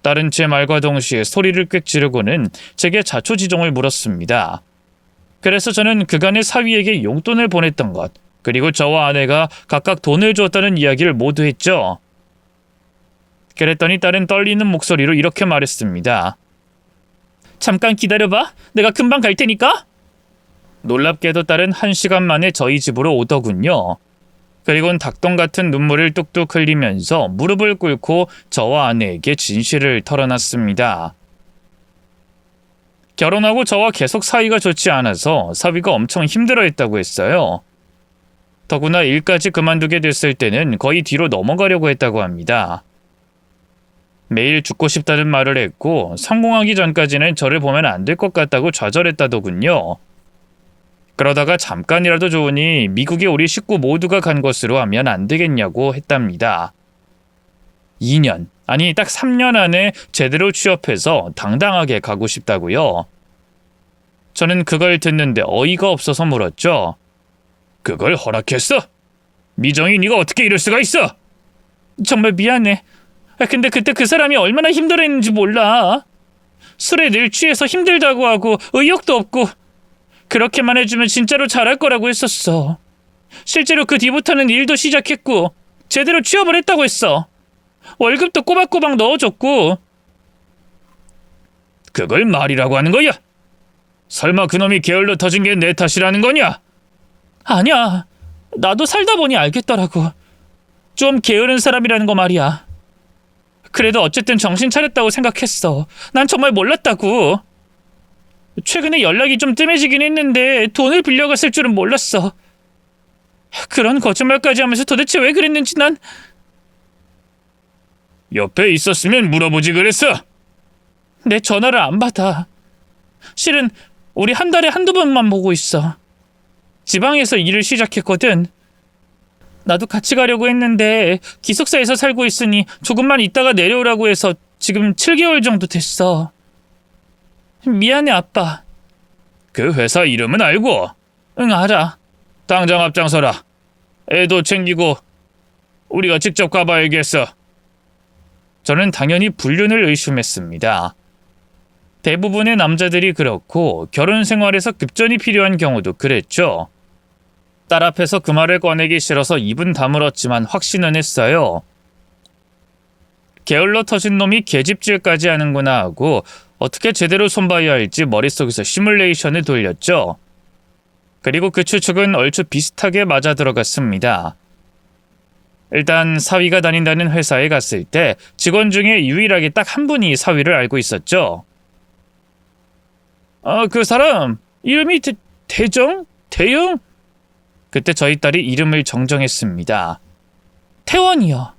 딸은 제 말과 동시에 소리를 꽥 지르고는 제게 자초지종을 물었습니다. 그래서 저는 그간의 사위에게 용돈을 보냈던 것, 그리고 저와 아내가 각각 돈을 주었다는 이야기를 모두 했죠. 그랬더니 딸은 떨리는 목소리로 이렇게 말했습니다. 잠깐 기다려봐. 내가 금방 갈 테니까. 놀랍게도 딸은 1시간 만에 저희 집으로 오더군요. 그리고는 닭똥 같은 눈물을 뚝뚝 흘리면서 무릎을 꿇고 저와 아내에게 진실을 털어놨습니다. 결혼하고 저와 계속 사이가 좋지 않아서 사위가 엄청 힘들어했다고 했어요. 더구나 일까지 그만두게 됐을 때는 거의 뒤로 넘어가려고 했다고 합니다. 매일 죽고 싶다는 말을 했고 성공하기 전까지는 저를 보면 안 될 것 같다고 좌절했다더군요. 그러다가 잠깐이라도 좋으니 미국에 우리 식구 모두가 간 것으로 하면 안 되겠냐고 했답니다. 2년, 아니 딱 3년 안에 제대로 취업해서 당당하게 가고 싶다고요. 저는 그걸 듣는데 어이가 없어서 물었죠. 그걸 허락했어? 미정이 네가 어떻게 이럴 수가 있어? 정말 미안해. 근데 그때 그 사람이 얼마나 힘들어했는지 몰라. 술에 늘 취해서 힘들다고 하고 의욕도 없고 그렇게만 해주면 진짜로 잘할 거라고 했었어. 실제로 그 뒤부터는 일도 시작했고 제대로 취업을 했다고 했어. 월급도 꼬박꼬박 넣어줬고. 그걸 말이라고 하는 거야? 설마 그놈이 게을러 터진 게 내 탓이라는 거냐? 아니야. 나도 살다 보니 알겠더라고. 좀 게으른 사람이라는 거 말이야. 그래도 어쨌든 정신 차렸다고 생각했어. 난 정말 몰랐다고. 최근에 연락이 좀 뜸해지긴 했는데 돈을 빌려갔을 줄은 몰랐어. 그런 거짓말까지 하면서 도대체 왜 그랬는지 난... 옆에 있었으면 물어보지 그랬어. 내 전화를 안 받아. 실은 우리 한 달에 한두 번만 보고 있어. 지방에서 일을 시작했거든. 나도 같이 가려고 했는데 기숙사에서 살고 있으니 조금만 있다가 내려오라고 해서 지금 7개월 정도 됐어. 미안해 아빠. 그 회사 이름은 알고? 응 알아. 당장 앞장서라. 애도 챙기고 우리가 직접 가봐야겠어. 저는 당연히 불륜을 의심했습니다. 대부분의 남자들이 그렇고 결혼 생활에서 급전이 필요한 경우도 그랬죠. 딸 앞에서 그 말을 꺼내기 싫어서 입은 다물었지만 확신은 했어요. 게을러 터진 놈이 계집질까지 하는구나 하고 어떻게 제대로 손봐야 할지 머릿속에서 시뮬레이션을 돌렸죠. 그리고 그 추측은 얼추 비슷하게 맞아 들어갔습니다. 일단 사위가 다닌다는 회사에 갔을 때 직원 중에 유일하게 딱 한 분이 사위를 알고 있었죠. 그 사람 이름이 대정? 대영? 그때 저희 딸이 이름을 정정했습니다. 태원이요.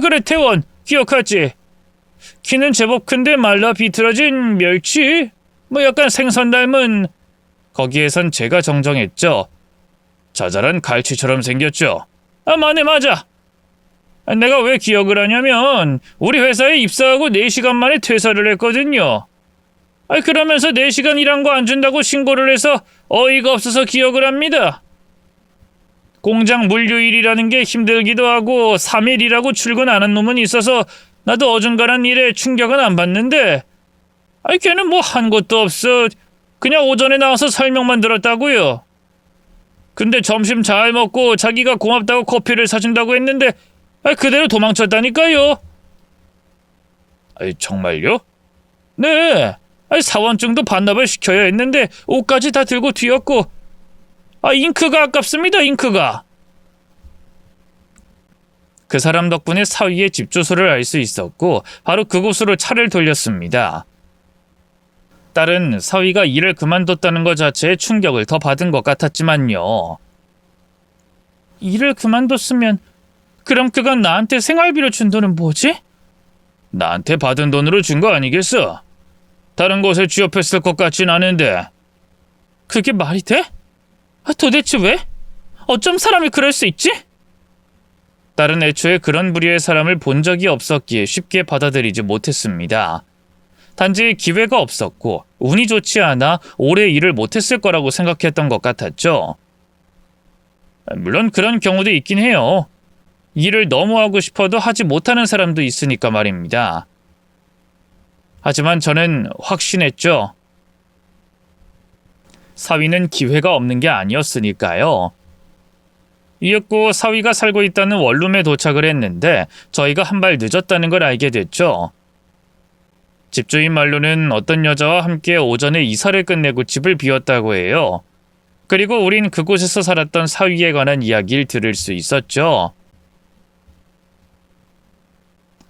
그래 태원. 기억하지? 키는 제법 큰데 말라 비틀어진 멸치? 뭐 약간 생선 닮은... 거기에선 제가 정정했죠. 자잘한 갈치처럼 생겼죠. 맞네 맞아. 내가 왜 기억을 하냐면 우리 회사에 입사하고 4시간 만에 퇴사를 했거든요. 그러면서 4시간 일한 거 안 준다고 신고를 해서 어이가 없어서 기억을 합니다. 공장 물류일이라는 게 힘들기도 하고 3일 일하고 출근 안 한 놈은 있어서 나도 어중간한 일에 충격은 안 받는데 걔는 뭐 한 것도 없어. 그냥 오전에 나와서 설명만 들었다고요. 근데 점심 잘 먹고 자기가 고맙다고 커피를 사준다고 했는데 그대로 도망쳤다니까요. 정말요? 네. 사원증도 반납을 시켜야 했는데 옷까지 다 들고 튀었고 잉크가 아깝습니다. 잉크가. 그 사람 덕분에 사위의 집 주소를 알 수 있었고 바로 그곳으로 차를 돌렸습니다. 딸은 사위가 일을 그만뒀다는 것 자체에 충격을 더 받은 것 같았지만요. 일을 그만뒀으면 그럼 그건 나한테 생활비로 준 돈은 뭐지? 나한테 받은 돈으로 준 거 아니겠어? 다른 곳에 취업했을 것 같진 않은데. 그게 말이 돼? 도대체 왜? 어쩜 사람이 그럴 수 있지? 딸은 애초에 그런 부류의 사람을 본 적이 없었기에 쉽게 받아들이지 못했습니다. 단지 기회가 없었고 운이 좋지 않아 오래 일을 못했을 거라고 생각했던 것 같았죠. 물론 그런 경우도 있긴 해요. 일을 너무 하고 싶어도 하지 못하는 사람도 있으니까 말입니다. 하지만 저는 확신했죠. 사위는 기회가 없는 게 아니었으니까요. 이윽고 사위가 살고 있다는 원룸에 도착을 했는데 저희가 한 발 늦었다는 걸 알게 됐죠. 집주인 말로는 어떤 여자와 함께 오전에 이사를 끝내고 집을 비웠다고 해요. 그리고 우린 그곳에서 살았던 사위에 관한 이야기를 들을 수 있었죠.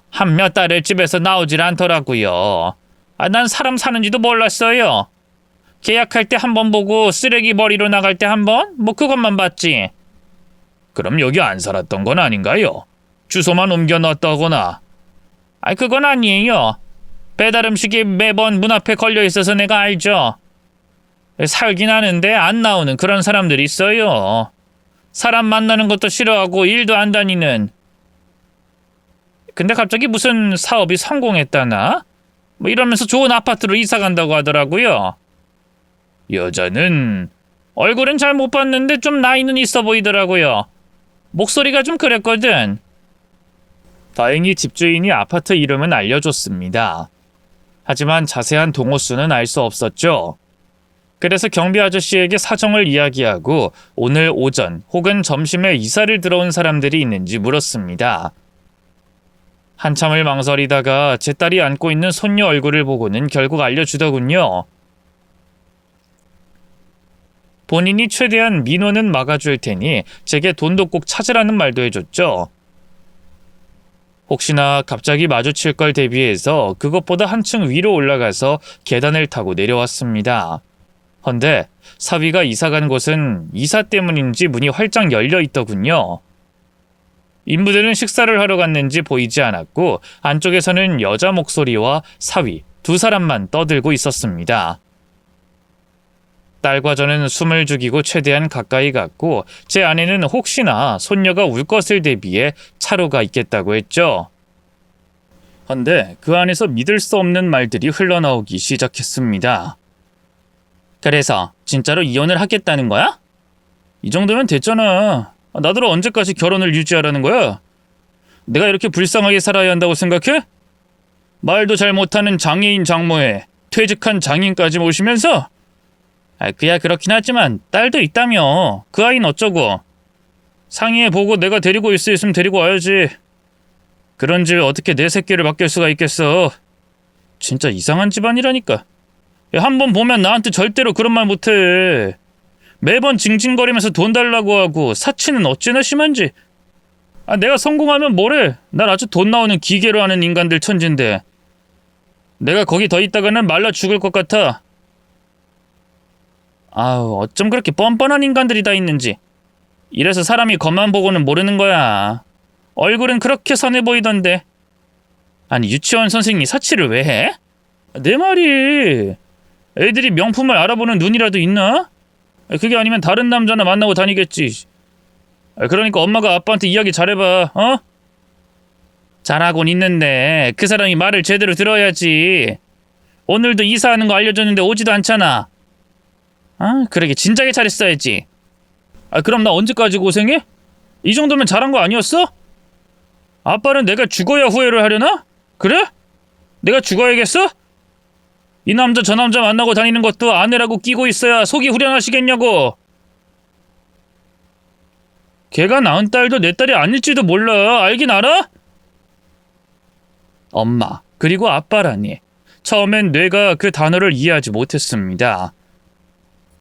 한 몇 달을 집에서 나오질 않더라고요. 난 사람 사는지도 몰랐어요. 계약할 때 한 번 보고 쓰레기 버리러 나갈 때 한 번? 뭐 그것만 봤지. 그럼 여기 안 살았던 건 아닌가요? 주소만 옮겨 놨다거나. 그건 아니에요. 배달 음식이 매번 문 앞에 걸려 있어서 내가 알죠. 살긴 하는데 안 나오는 그런 사람들이 있어요. 사람 만나는 것도 싫어하고 일도 안 다니는. 근데 갑자기 무슨 사업이 성공했다나? 뭐 이러면서 좋은 아파트로 이사 간다고 하더라고요. 여자는 얼굴은 잘 못 봤는데 좀 나이는 있어 보이더라고요. 목소리가 좀 그랬거든. 다행히 집주인이 아파트 이름은 알려줬습니다. 하지만 자세한 동호수는 알 수 없었죠. 그래서 경비 아저씨에게 사정을 이야기하고 오늘 오전 혹은 점심에 이사를 들어온 사람들이 있는지 물었습니다. 한참을 망설이다가 제 딸이 안고 있는 손녀 얼굴을 보고는 결국 알려주더군요. 본인이 최대한 민원은 막아줄 테니 제게 돈도 꼭 찾으라는 말도 해줬죠. 혹시나 갑자기 마주칠 걸 대비해서 그것보다 한층 위로 올라가서 계단을 타고 내려왔습니다. 헌데 사위가 이사 간 곳은 이사 때문인지 문이 활짝 열려 있더군요. 인부들은 식사를 하러 갔는지 보이지 않았고 안쪽에서는 여자 목소리와 사위 두 사람만 떠들고 있었습니다. 딸과 저는 숨을 죽이고 최대한 가까이 갔고 제 아내는 혹시나 손녀가 울 것을 대비해 차로 가 있겠다고 했죠. 헌데 그 안에서 믿을 수 없는 말들이 흘러나오기 시작했습니다. 그래서 진짜로 이혼을 하겠다는 거야? 이 정도면 됐잖아. 나더러 언제까지 결혼을 유지하라는 거야? 내가 이렇게 불쌍하게 살아야 한다고 생각해? 말도 잘 못하는 장애인 장모에 퇴직한 장인까지 모시면서? 그야 그렇긴 하지만 딸도 있다며. 그 아이는 어쩌고? 상의해보고 내가 데리고 있을 수 있으면 데리고 와야지. 그런 집에 어떻게 내 새끼를 맡길 수가 있겠어. 진짜 이상한 집안이라니까. 한 번 보면 나한테 절대로 그런 말 못해. 매번 징징거리면서 돈 달라고 하고 사치는 어찌나 심한지. 내가 성공하면 뭐래. 날 아주 돈 나오는 기계로 하는 인간들 천진데. 내가 거기 더 있다가는 말라 죽을 것 같아. 아우, 어쩜 그렇게 뻔뻔한 인간들이 다 있는지. 이래서 사람이 겉만 보고는 모르는 거야. 얼굴은 그렇게 선해 보이던데. 아니, 유치원 선생님이 사치를 왜 해? 내 말이 애들이 명품을 알아보는 눈이라도 있나? 그게 아니면 다른 남자나 만나고 다니겠지. 그러니까 엄마가 아빠한테 이야기 잘해봐. 어? 잘하곤 있는데 그 사람이 말을 제대로 들어야지. 오늘도 이사하는 거 알려줬는데 오지도 않잖아. 그러게 진작에 잘했어야지. 그럼 나 언제까지 고생해? 이 정도면 잘한 거 아니었어? 아빠는 내가 죽어야 후회를 하려나? 그래? 내가 죽어야겠어? 이 남자 저 남자 만나고 다니는 것도 아내라고 끼고 있어야 속이 후련하시겠냐고. 걔가 낳은 딸도 내 딸이 아닐지도 몰라. 알긴 알아? 엄마 그리고 아빠라니. 처음엔 뇌가 그 단어를 이해하지 못했습니다.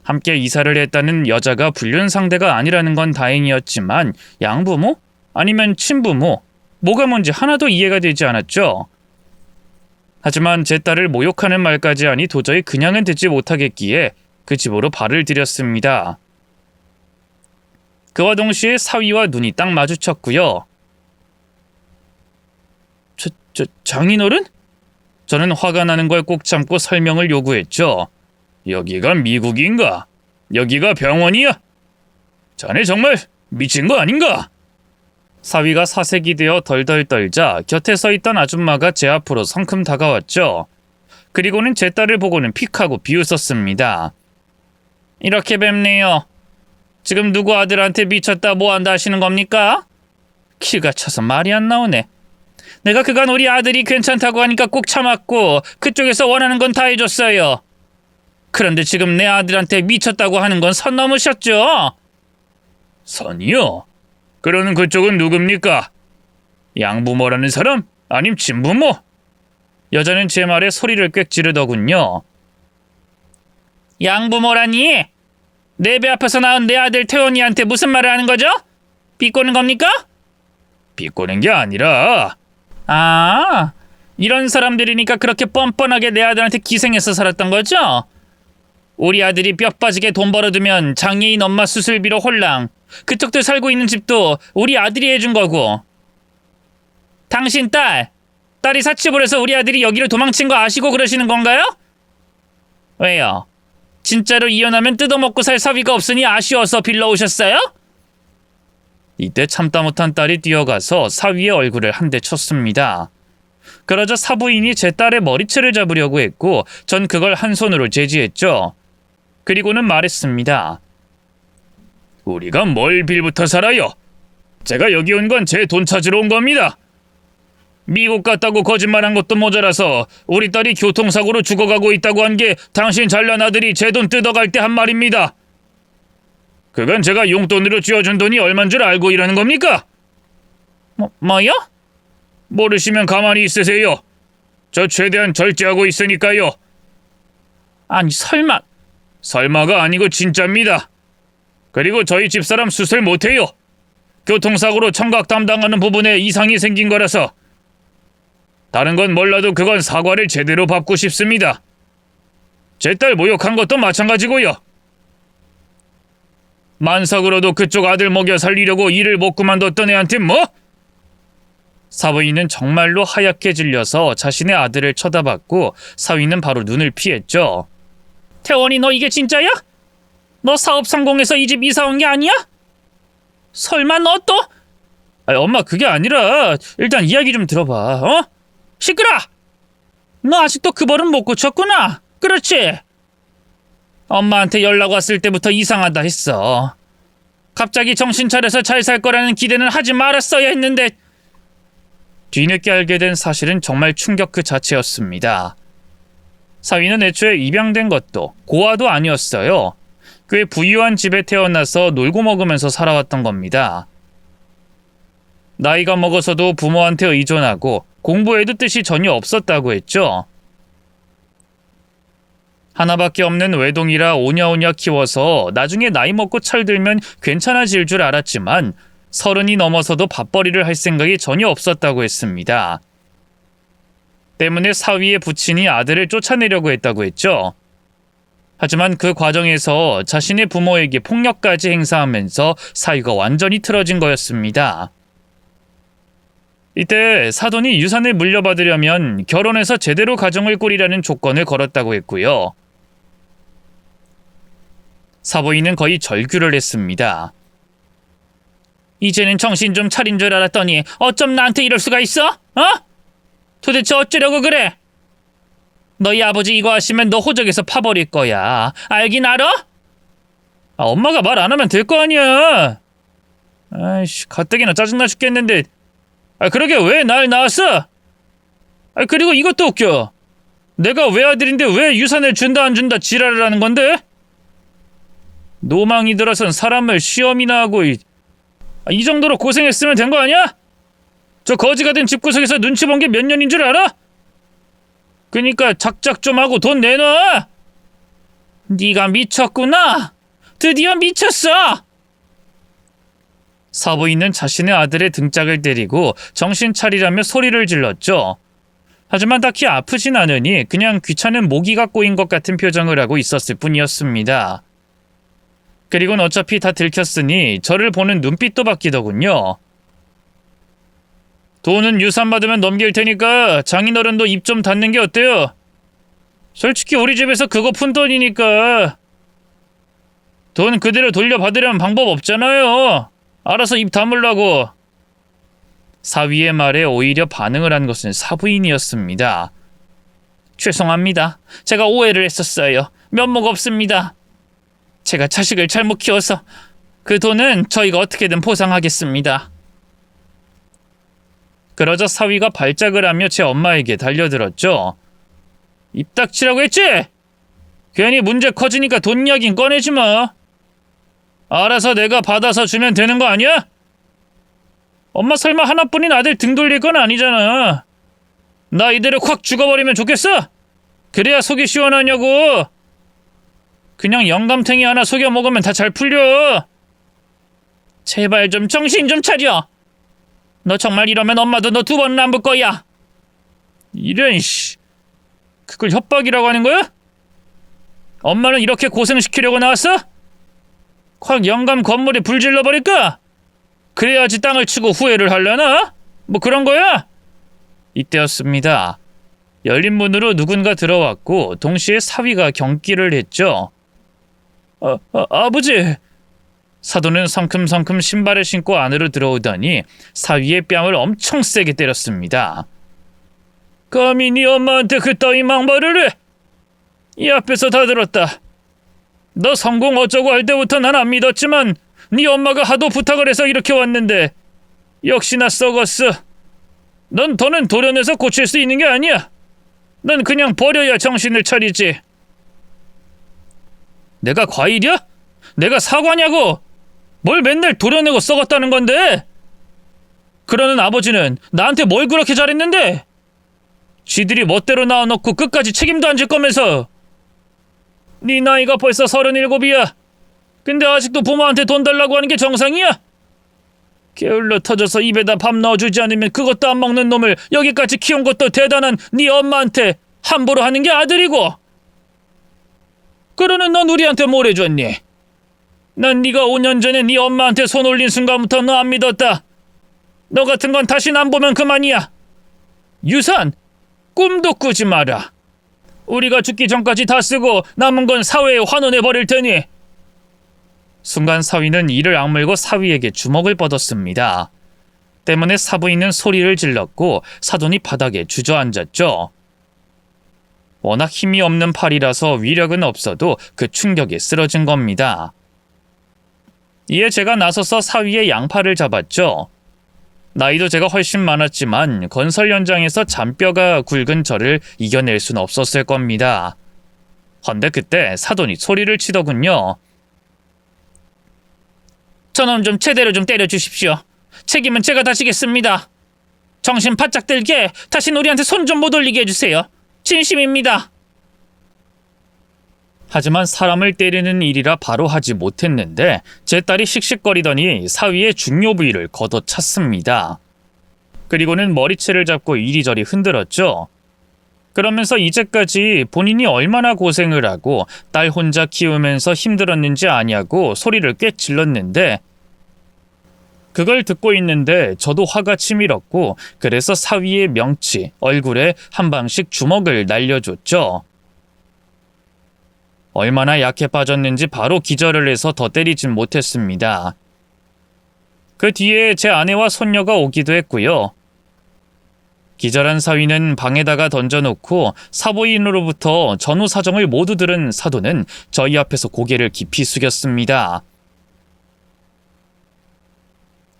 함께 이사를 했다는 여자가 불륜 상대가 아니라는 건 다행이었지만 양부모? 아니면 친부모? 뭐가 뭔지 하나도 이해가 되지 않았죠. 하지만 제 딸을 모욕하는 말까지 하니 도저히 그냥은 듣지 못하겠기에 그 집으로 발을 들였습니다. 그와 동시에 사위와 눈이 딱 마주쳤고요. 장인어른? 저는 화가 나는 걸 꼭 참고 설명을 요구했죠. 여기가 미국인가? 여기가 병원이야? 자네 정말 미친 거 아닌가? 사위가 사색이 되어 덜덜 떨자 곁에 서 있던 아줌마가 제 앞으로 성큼 다가왔죠. 그리고는 제 딸을 보고는 픽하고 비웃었습니다. 이렇게 뵙네요. 지금 누구 아들한테 미쳤다 뭐한다 하시는 겁니까? 키가 차서 말이 안 나오네. 내가 그간 우리 아들이 괜찮다고 하니까 꼭 참았고 그쪽에서 원하는 건 다 해줬어요. 그런데 지금 내 아들한테 미쳤다고 하는 건 선 넘으셨죠? 선이요? 그러는 그쪽은 누굽니까? 양부모라는 사람? 아님 친부모? 여자는 제 말에 소리를 꽥 지르더군요. 양부모라니? 내 배 앞에서 낳은 내 아들 태원이한테 무슨 말을 하는 거죠? 비꼬는 겁니까? 비꼬는 게 아니라 아, 이런 사람들이니까 그렇게 뻔뻔하게 내 아들한테 기생해서 살았던 거죠? 우리 아들이 뼈 빠지게 돈 벌어두면 장애인 엄마 수술비로 홀랑, 그쪽들 살고 있는 집도 우리 아들이 해준 거고. 당신 딸이 사치볼 해서 우리 아들이 여기를 도망친 거 아시고 그러시는 건가요? 왜요? 진짜로 이혼하면 뜯어먹고 살 사위가 없으니 아쉬워서 빌러오셨어요? 이때 참다 못한 딸이 뛰어가서 사위의 얼굴을 한 대 쳤습니다. 그러자 사부인이 제 딸의 머리채를 잡으려고 했고 전 그걸 한 손으로 제지했죠. 그리고는 말했습니다. 우리가 뭘 빌부터 살아요? 제가 여기 온 건 제 돈 찾으러 온 겁니다. 미국 갔다고 거짓말한 것도 모자라서 우리 딸이 교통사고로 죽어가고 있다고 한 게 당신 잘난 아들이 제 돈 뜯어갈 때 한 말입니다. 그건 제가 용돈으로 쥐어준 돈이 얼만 줄 알고 일하는 겁니까? 뭐요? 모르시면 가만히 있으세요. 저 최대한 절제하고 있으니까요. 아니 설마. 설마가 아니고 진짜입니다. 그리고 저희 집사람 수술 못해요. 교통사고로 청각 담당하는 부분에 이상이 생긴 거라서. 다른 건 몰라도 그건 사과를 제대로 받고 싶습니다. 제 딸 모욕한 것도 마찬가지고요. 만삭으로도 그쪽 아들 먹여 살리려고 일을 못 그만뒀던 애한테 뭐? 사부인은 정말로 하얗게 질려서 자신의 아들을 쳐다봤고 사위는 바로 눈을 피했죠. 태원이 너 이게 진짜야? 너 사업 성공해서 이 집 이사 온 게 아니야? 설마 너 또? 아니, 엄마 그게 아니라 일단 이야기 좀 들어봐. 어? 시끄러! 너 아직도 그 버릇 못 고쳤구나. 그렇지? 엄마한테 연락 왔을 때부터 이상하다 했어. 갑자기 정신 차려서 잘 살 거라는 기대는 하지 말았어야 했는데. 뒤늦게 알게 된 사실은 정말 충격 그 자체였습니다. 사위는 애초에 입양된 것도 고아도 아니었어요. 꽤 부유한 집에 태어나서 놀고 먹으면서 살아왔던 겁니다. 나이가 먹어서도 부모한테 의존하고 공부에도 뜻이 전혀 없었다고 했죠. 하나밖에 없는 외동이라 오냐오냐 키워서 나중에 나이 먹고 철들면 괜찮아질 줄 알았지만 30이 넘어서도 밥벌이를 할 생각이 전혀 없었다고 했습니다. 때문에 사위의 부친이 아들을 쫓아내려고 했다고 했죠. 하지만 그 과정에서 자신의 부모에게 폭력까지 행사하면서 사위가 완전히 틀어진 거였습니다. 이때 사돈이 유산을 물려받으려면 결혼해서 제대로 가정을 꾸리라는 조건을 걸었다고 했고요. 사부인은 거의 절규를 했습니다. 이제는 정신 좀 차린 줄 알았더니 어쩜 나한테 이럴 수가 있어? 어? 도대체 어쩌려고 그래? 너희 아버지 이거 하시면 너 호적에서 파버릴 거야. 알긴 알아? 엄마가 말 안 하면 될 거 아니야. 아이씨, 가뜩이나 짜증나 죽겠는데. 그러게 왜 날 낳았어? 그리고 이것도 웃겨. 내가 외아들인데 왜 유산을 준다 안 준다 지랄을 하는 건데? 노망이 들어선 사람을 시험이나 하고 이 정도로 고생했으면 된 거 아니야? 저 거지 같은 집구석에서 눈치 본 게 몇 년인 줄 알아? 그니까 작작 좀 하고 돈 내놔. 네가 미쳤구나. 드디어 미쳤어. 사부인은 자신의 아들의 등짝을 때리고 정신 차리라며 소리를 질렀죠. 하지만 딱히 아프진 않으니 그냥 귀찮은 모기가 꼬인 것 같은 표정을 하고 있었을 뿐이었습니다. 그리고는 어차피 다 들켰으니 저를 보는 눈빛도 바뀌더군요. 돈은 유산 받으면 넘길 테니까 장인어른도 입 좀 닫는 게 어때요? 솔직히 우리 집에서 그거 푼 돈이니까. 돈 그대로 돌려받으려면 방법 없잖아요. 알아서 입 다물라고. 사위의 말에 오히려 반응을 한 것은 사부인이었습니다. 죄송합니다. 제가 오해를 했었어요. 면목 없습니다. 제가 자식을 잘못 키워서 그 돈은 저희가 어떻게든 보상하겠습니다. 그러자 사위가 발작을 하며 제 엄마에게 달려들었죠. 입 닥치라고 했지? 괜히 문제 커지니까 돈 이야긴 꺼내지 마. 알아서 내가 받아서 주면 되는 거 아니야? 엄마 설마 하나뿐인 아들 등 돌릴 건 아니잖아. 나 이대로 확 죽어버리면 좋겠어? 그래야 속이 시원하냐고. 그냥 영감탱이 하나 속여 먹으면 다 잘 풀려. 제발 좀 정신 좀 차려. 너 정말 이러면 엄마도 너 2번은 안 볼 거야. 이런 씨. 그걸 협박이라고 하는 거야? 엄마는 이렇게 고생시키려고 나왔어? 확 영감 건물에 불 질러버릴까? 그래야지 땅을 치고 후회를 하려나? 뭐 그런 거야? 이때였습니다. 열린 문으로 누군가 들어왔고 동시에 사위가 경기를 했죠. 아버지. 사돈은 성큼성큼 신발을 신고 안으로 들어오더니 사위의 뺨을 엄청 세게 때렸습니다. 감히 네 엄마한테 그따위 막말을 해? 이 앞에서 다 들었다. 너 성공 어쩌고 할 때부터 난 안 믿었지만 네 엄마가 하도 부탁을 해서 이렇게 왔는데 역시나 썩었어. 넌 더는 도려내서 고칠 수 있는 게 아니야. 넌 그냥 버려야 정신을 차리지. 내가 과일이야? 내가 사과냐고? 뭘 맨날 도려내고 썩었다는 건데? 그러는 아버지는 나한테 뭘 그렇게 잘했는데? 쥐들이 멋대로 낳아놓고 끝까지 책임도 안 질 거면서. 네 나이가 벌써 37이야. 근데 아직도 부모한테 돈 달라고 하는 게 정상이야? 게을러 터져서 입에다 밥 넣어주지 않으면 그것도 안 먹는 놈을 여기까지 키운 것도 대단한 네 엄마한테 함부로 하는 게 아들이고. 그러는 넌 우리한테 뭘 해줬니? 난 네가 5년 전에 네 엄마한테 손 올린 순간부터 너 안 믿었다. 너 같은 건 다신 안 보면 그만이야. 유산 꿈도 꾸지 마라. 우리가 죽기 전까지 다 쓰고 남은 건 사회에 환원해버릴 테니. 순간 사위는 이를 악물고 사위에게 주먹을 뻗었습니다. 때문에 사부인은 소리를 질렀고 사돈이 바닥에 주저앉았죠. 워낙 힘이 없는 팔이라서 위력은 없어도 그 충격에 쓰러진 겁니다. 이에 제가 나서서 사위의 양팔을 잡았죠. 나이도 제가 훨씬 많았지만 건설 현장에서 잔뼈가 굵은 저를 이겨낼 순 없었을 겁니다. 헌데 그때 사돈이 소리를 치더군요. 저놈 좀 제대로 좀 때려주십시오. 책임은 제가 다 지겠습니다. 정신 바짝 들게 다신 우리한테 손 좀 못 올리게 해주세요. 진심입니다. 하지만 사람을 때리는 일이라 바로 하지 못했는데 제 딸이 씩씩거리더니 사위의 중요 부위를 걷어찼습니다. 그리고는 머리채를 잡고 이리저리 흔들었죠. 그러면서 이제까지 본인이 얼마나 고생을 하고 딸 혼자 키우면서 힘들었는지 아냐고 소리를 꽤 질렀는데 그걸 듣고 있는데 저도 화가 치밀었고 그래서 사위의 명치, 얼굴에 한 방씩 주먹을 날려줬죠. 얼마나 약해 빠졌는지 바로 기절을 해서 더 때리진 못했습니다. 그 뒤에 제 아내와 손녀가 오기도 했고요. 기절한 사위는 방에다가 던져놓고 사부인으로부터 전후 사정을 모두 들은 사돈은 저희 앞에서 고개를 깊이 숙였습니다.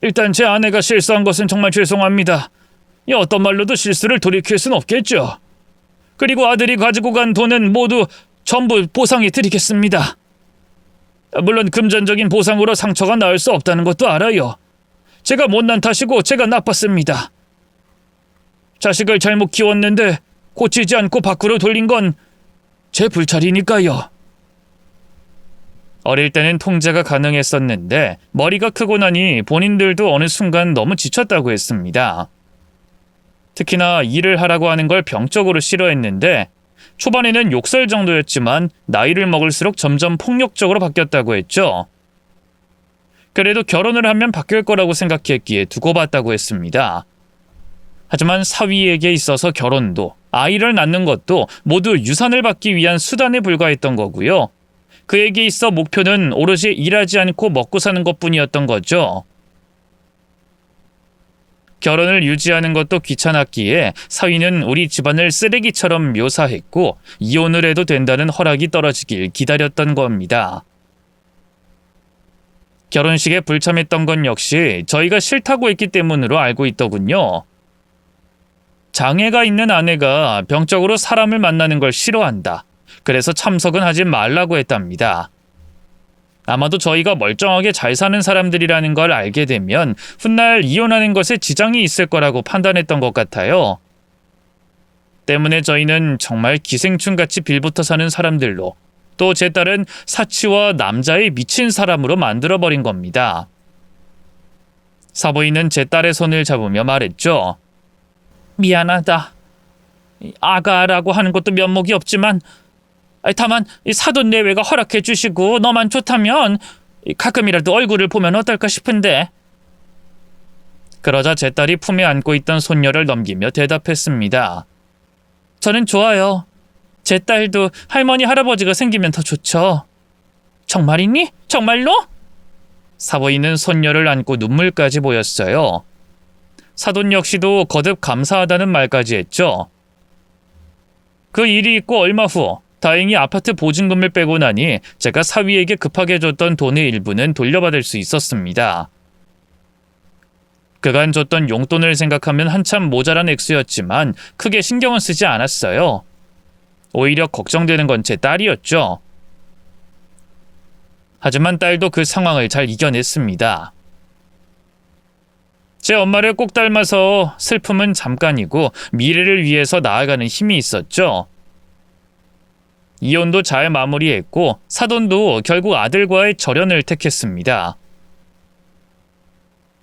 일단 제 아내가 실수한 것은 정말 죄송합니다. 어떤 말로도 실수를 돌이킬 순 없겠죠. 그리고 아들이 가지고 간 돈은 모두 전부 보상해 드리겠습니다. 물론 금전적인 보상으로 상처가 나을 수 없다는 것도 알아요. 제가 못난 탓이고 제가 나빴습니다. 자식을 잘못 키웠는데 고치지 않고 밖으로 돌린 건 제 불찰이니까요. 어릴 때는 통제가 가능했었는데 머리가 크고 나니 본인들도 어느 순간 너무 지쳤다고 했습니다. 특히나 일을 하라고 하는 걸 병적으로 싫어했는데 초반에는 욕설 정도였지만 나이를 먹을수록 점점 폭력적으로 바뀌었다고 했죠. 그래도 결혼을 하면 바뀔 거라고 생각했기에 두고 봤다고 했습니다. 하지만 사위에게 있어서 결혼도 아이를 낳는 것도 모두 유산을 받기 위한 수단에 불과했던 거고요. 그에게 있어 목표는 오롯이 일하지 않고 먹고 사는 것뿐이었던 거죠. 결혼을 유지하는 것도 귀찮았기에 사위는 우리 집안을 쓰레기처럼 묘사했고 이혼을 해도 된다는 허락이 떨어지길 기다렸던 겁니다. 결혼식에 불참했던 건 역시 저희가 싫다고 했기 때문으로 알고 있더군요. 장애가 있는 아내가 병적으로 사람을 만나는 걸 싫어한다. 그래서 참석은 하지 말라고 했답니다. 아마도 저희가 멀쩡하게 잘 사는 사람들이라는 걸 알게 되면 훗날 이혼하는 것에 지장이 있을 거라고 판단했던 것 같아요. 때문에 저희는 정말 기생충같이 빌붙어 사는 사람들로, 또 제 딸은 사치와 남자에 미친 사람으로 만들어버린 겁니다. 사부인은 제 딸의 손을 잡으며 말했죠. 미안하다. 아가라고 하는 것도 면목이 없지만 다만 사돈 내외가 허락해 주시고 너만 좋다면 가끔이라도 얼굴을 보면 어떨까 싶은데. 그러자 제 딸이 품에 안고 있던 손녀를 넘기며 대답했습니다. 저는 좋아요. 제 딸도 할머니 할아버지가 생기면 더 좋죠. 정말이니? 정말로? 사부인은 손녀를 안고 눈물까지 보였어요. 사돈 역시도 거듭 감사하다는 말까지 했죠. 그 일이 있고 얼마 후 다행히 아파트 보증금을 빼고 나니 제가 사위에게 급하게 줬던 돈의 일부는 돌려받을 수 있었습니다. 그간 줬던 용돈을 생각하면 한참 모자란 액수였지만 크게 신경은 쓰지 않았어요. 오히려 걱정되는 건 제 딸이었죠. 하지만 딸도 그 상황을 잘 이겨냈습니다. 제 엄마를 꼭 닮아서 슬픔은 잠깐이고 미래를 위해서 나아가는 힘이 있었죠. 이혼도 잘 마무리했고 사돈도 결국 아들과의 절연을 택했습니다.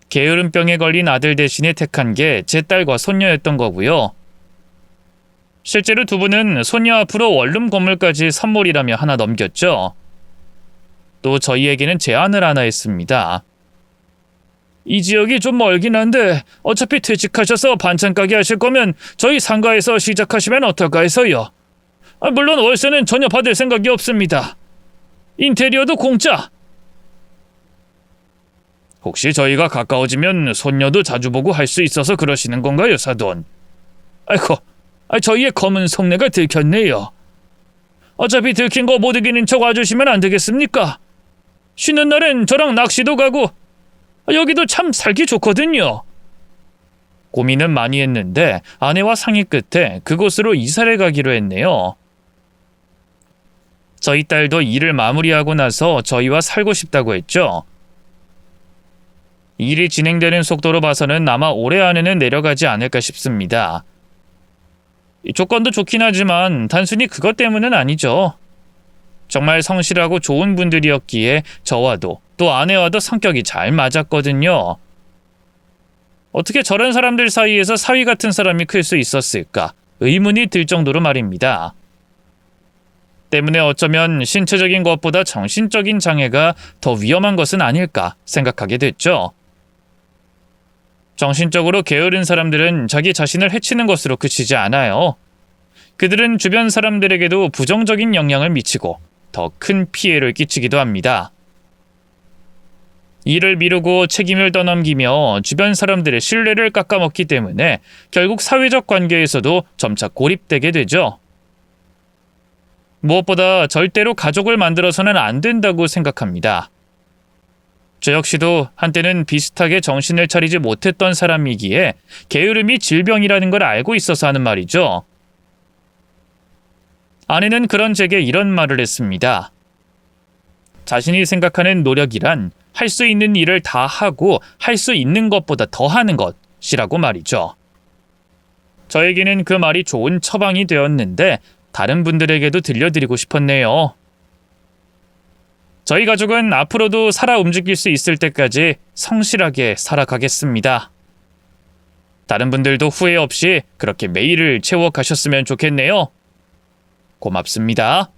게으름병에 걸린 아들 대신에 택한 게 제 딸과 손녀였던 거고요. 실제로 두 분은 손녀 앞으로 원룸 건물까지 선물이라며 하나 넘겼죠. 또 저희에게는 제안을 하나 했습니다. 이 지역이 좀 멀긴 한데 어차피 퇴직하셔서 반찬 가게 하실 거면 저희 상가에서 시작하시면 어떨까 해서요. 물론 월세는 전혀 받을 생각이 없습니다. 인테리어도 공짜. 혹시 저희가 가까워지면 손녀도 자주 보고 할 수 있어서 그러시는 건가요, 사돈? 아이고, 저희의 검은 속내가 들켰네요. 어차피 들킨 거 못 이기는 척 와주시면 안 되겠습니까? 쉬는 날엔 저랑 낚시도 가고 여기도 참 살기 좋거든요. 고민은 많이 했는데 아내와 상의 끝에 그곳으로 이사를 가기로 했네요. 저희 딸도 일을 마무리하고 나서 저희와 살고 싶다고 했죠. 일이 진행되는 속도로 봐서는 아마 올해 안에는 내려가지 않을까 싶습니다. 조건도 좋긴 하지만 단순히 그것 때문은 아니죠. 정말 성실하고 좋은 분들이었기에 저와도 또 아내와도 성격이 잘 맞았거든요. 어떻게 저런 사람들 사이에서 사위 같은 사람이 클 수 있었을까 의문이 들 정도로 말입니다. 때문에 어쩌면 신체적인 것보다 정신적인 장애가 더 위험한 것은 아닐까 생각하게 됐죠. 정신적으로 게으른 사람들은 자기 자신을 해치는 것으로 그치지 않아요. 그들은 주변 사람들에게도 부정적인 영향을 미치고 더 큰 피해를 끼치기도 합니다. 일을 미루고 책임을 떠넘기며 주변 사람들의 신뢰를 깎아먹기 때문에 결국 사회적 관계에서도 점차 고립되게 되죠. 무엇보다 절대로 가족을 만들어서는 안 된다고 생각합니다. 저 역시도 한때는 비슷하게 정신을 차리지 못했던 사람이기에 게으름이 질병이라는 걸 알고 있어서 하는 말이죠. 아내는 그런 제게 이런 말을 했습니다. 자신이 생각하는 노력이란 할 수 있는 일을 다 하고 할 수 있는 것보다 더 하는 것이라고 말이죠. 저에게는 그 말이 좋은 처방이 되었는데 다른 분들에게도 들려드리고 싶었네요. 저희 가족은 앞으로도 살아 움직일 수 있을 때까지 성실하게 살아가겠습니다. 다른 분들도 후회 없이 그렇게 매일을 채워가셨으면 좋겠네요. 고맙습니다.